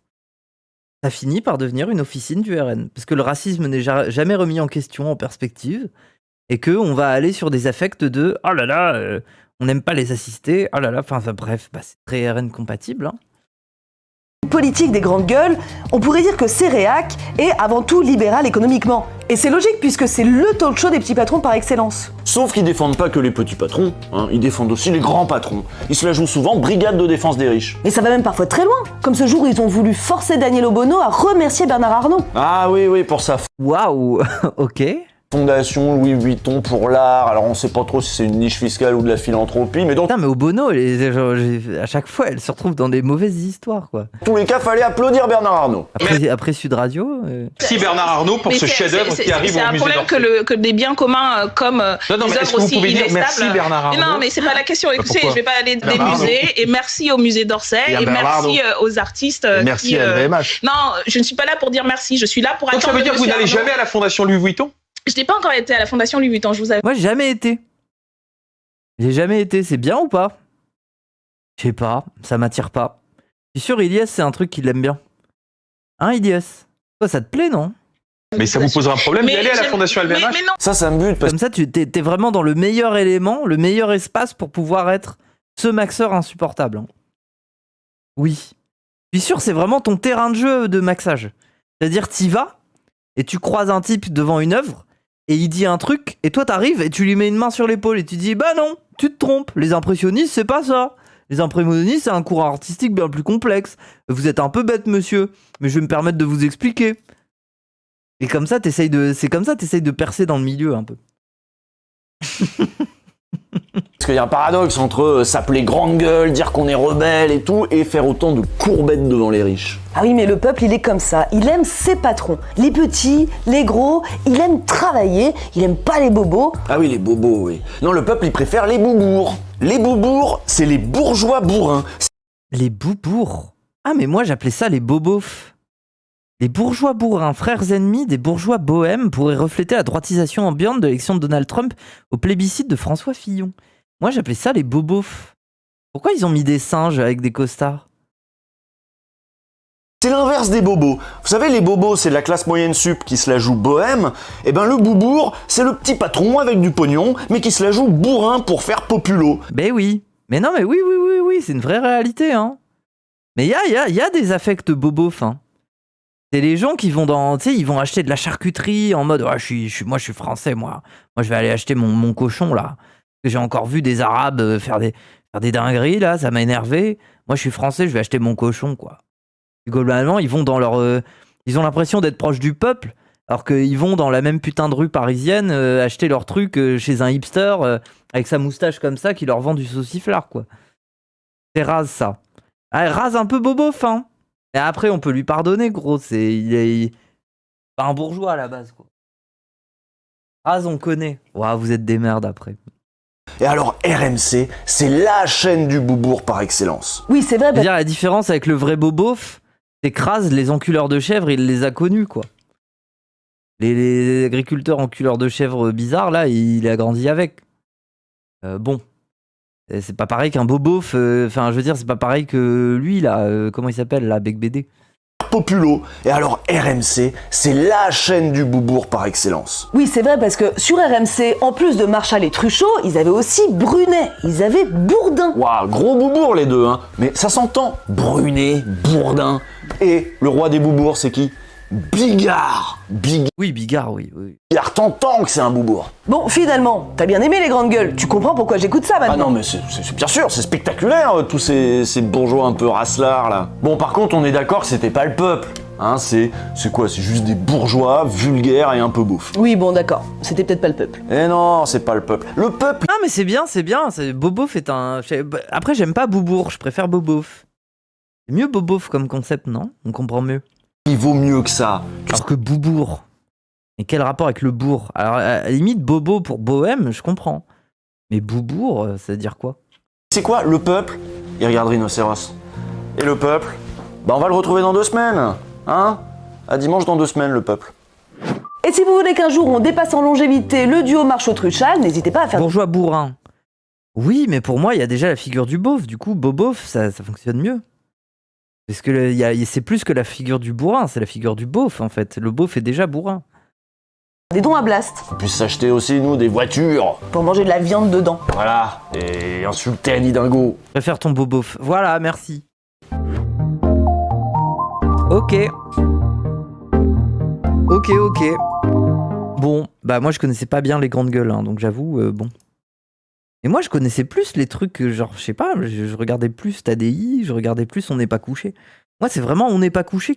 Ça finit par devenir une officine du RN. Parce que le racisme n'est jamais remis en question, en perspective. Et qu'on va aller sur des affects de « Oh là là, on n'aime pas les assistés, oh là là », bref, c'est très RN compatible. Hein. Politique des grandes gueules, on pourrait dire que Céréac est avant tout libéral économiquement. Et c'est logique puisque c'est le talk show des petits patrons par excellence. Sauf qu'ils défendent pas que les petits patrons, ils défendent aussi les grands patrons. Ils se la jouent souvent brigade de défense des riches. Mais ça va même parfois très loin. Comme ce jour où ils ont voulu forcer Daniel Obono à remercier Bernard Arnault. Ah oui, pour ça. Waouh, ok. Fondation Louis Vuitton pour l'art. Alors on sait pas trop si c'est une niche fiscale ou de la philanthropie, mais donc... Putain, mais Obono, à chaque fois, elle se retrouve dans des mauvaises histoires, quoi. En tous les cas, fallait applaudir Bernard Arnault. Après Sud Radio... Merci Bernard Arnault pour ce chef-d'œuvre qui arrive au musée d'Orsay. C'est un problème que des biens communs comme des œuvres aussi inestables... Merci Bernard Arnault. Non, mais c'est pas la question. Écoutez, je vais pas aller des musées. Et merci au musée d'Orsay. Et merci aux artistes merci à LVMH. Non, je ne suis pas là pour dire merci. Je suis là pour attendre... Donc ça veut dire que vous n'allez jamais à la Fondation Louis Vuitton? Je n'ai pas encore été à la Fondation Louis Vuitton, je vous avoue. Moi, j'ai jamais été. C'est bien ou pas? Je sais pas, ça m'attire pas. Je suis sûr, Ilyes, c'est un truc qu'il aime bien. Hein, Ilyes? Toi, ça te plaît, non? Mais ça vous posera un problème d'aller à la Fondation LVMH? Mais non. Ça me bute. Comme ça, t'es vraiment dans le meilleur élément, le meilleur espace pour pouvoir être ce maxeur insupportable. Hein. Oui. Je suis sûr, c'est vraiment ton terrain de jeu de maxage. C'est-à-dire, t'y vas, et tu croises un type devant une œuvre, et il dit un truc, et toi t'arrives et tu lui mets une main sur l'épaule et tu dis bah non, tu te trompes, les impressionnistes c'est pas ça. Les impressionnistes c'est un courant artistique bien plus complexe. Vous êtes un peu bête monsieur, mais je vais me permettre de vous expliquer. Et comme ça t'essayes de percer dans le milieu un peu. Parce qu'il y a un paradoxe entre s'appeler grande gueule, dire qu'on est rebelle et tout, et faire autant de courbettes devant les riches. Ah oui, mais le peuple, il est comme ça. Il aime ses patrons. Les petits, les gros, il aime travailler, il aime pas les bobos. Ah oui, les bobos, oui. Non, le peuple, il préfère les boubours. Les boubours, c'est les bourgeois bourrins. Les boubours? Ah, mais moi, j'appelais ça les bobofs. Les bourgeois bourrins, frères ennemis des bourgeois bohèmes, pourraient refléter la droitisation ambiante de l'élection de Donald Trump au plébiscite de François Fillon. Moi, j'appelais ça les bobofs. Pourquoi ils ont mis des singes avec des costards? C'est l'inverse des bobos. Vous savez, les bobos, c'est la classe moyenne sup qui se la joue bohème. Et ben le boubour, c'est le petit patron avec du pognon, mais qui se la joue bourrin pour faire populo. Ben oui. Mais non, mais oui, c'est une vraie réalité, hein. Mais il y a des affects bobofs, hein. C'est les gens qui vont ils vont acheter de la charcuterie en mode moi je suis français, moi je vais aller acheter mon cochon là. J'ai encore vu des Arabes faire des dingueries là, ça m'a énervé. Moi je suis français, je vais acheter mon cochon quoi. Et globalement ils vont ils ont l'impression d'être proches du peuple, alors qu'ils vont dans la même putain de rue parisienne acheter leurs trucs chez un hipster avec sa moustache comme ça qui leur vend du sauciflard quoi. C'est rase ça. Ah, rase un peu bobof hein. Et après, on peut lui pardonner, gros. Il est pas un bourgeois à la base, quoi. Raz, on connaît. Ouah, vous êtes des merdes après. Et alors, RMC, c'est la chaîne du boubourg par excellence. Oui, c'est vrai. C'est-à-dire, la différence avec le vrai bobof, c'est que Raz, les enculeurs de chèvres, il les a connus, quoi. Les agriculteurs enculeurs de chèvres bizarres, là, il a grandi avec. Bon. C'est pas pareil qu'un bobof, je veux dire, c'est pas pareil que lui, là, comment il s'appelle, là, Bec BD. populo. Et alors RMC, c'est la chaîne du boubourg par excellence. Oui, c'est vrai, parce que sur RMC, en plus de Marchal et Truchot, ils avaient aussi Brunet, ils avaient Bourdin. Waouh, gros boubourg les deux, hein. Mais ça s'entend. Brunet, Bourdin. Et le roi des boubourgs, c'est qui? Bigard. Oui, Bigard, oui. Bigard, t'entends que c'est un boubourg. Bon, finalement, t'as bien aimé les grandes gueules, tu comprends pourquoi j'écoute ça maintenant. Ah non, mais c'est bien sûr, c'est spectaculaire, tous ces bourgeois un peu rasselards, là. Bon, par contre, on est d'accord que c'était pas le peuple. Hein, c'est quoi? C'est juste des bourgeois vulgaires et un peu beaufs. Oui, bon, d'accord, c'était peut-être pas le peuple. Eh non, c'est pas le peuple. Le peuple... Ah, mais c'est bien. Bobof est un... Après, j'aime pas Boubourg, je préfère Bobof. C'est mieux Bobof comme concept, non? On comprend mieux. Il vaut mieux que ça. Alors que Boubourg. Et quel rapport avec le bourg? Alors, à la limite, Bobo pour Bohème, je comprends. Mais Boubourg, ça veut dire quoi? C'est quoi? Le peuple, il regarde Rhinocéros. Et le peuple, bah on va le retrouver dans 2 semaines. Hein? À dimanche dans 2 semaines, le peuple. Et si vous voulez qu'un jour on dépasse en longévité le duo Marchot-Truchal, n'hésitez pas à faire... Bourgeois bourrin. Oui, mais pour moi, il y a déjà la figure du beauf. Du coup, Bobof, ça fonctionne mieux. Parce que c'est plus que la figure du bourrin, c'est la figure du beauf, en fait. Le beauf est déjà bourrin. Des dons à Blast. On puisse s'acheter aussi, nous, des voitures. Pour manger de la viande dedans. Voilà, et insulter Annie Dingo. Je préfère ton bobof. Voilà, merci. Ok. Bon, bah moi je connaissais pas bien les grandes gueules, hein, donc j'avoue, bon. Et moi je connaissais plus les trucs, genre, je sais pas, je regardais plus TADI, je regardais plus On n'est pas couché. Moi c'est vraiment On n'est pas couché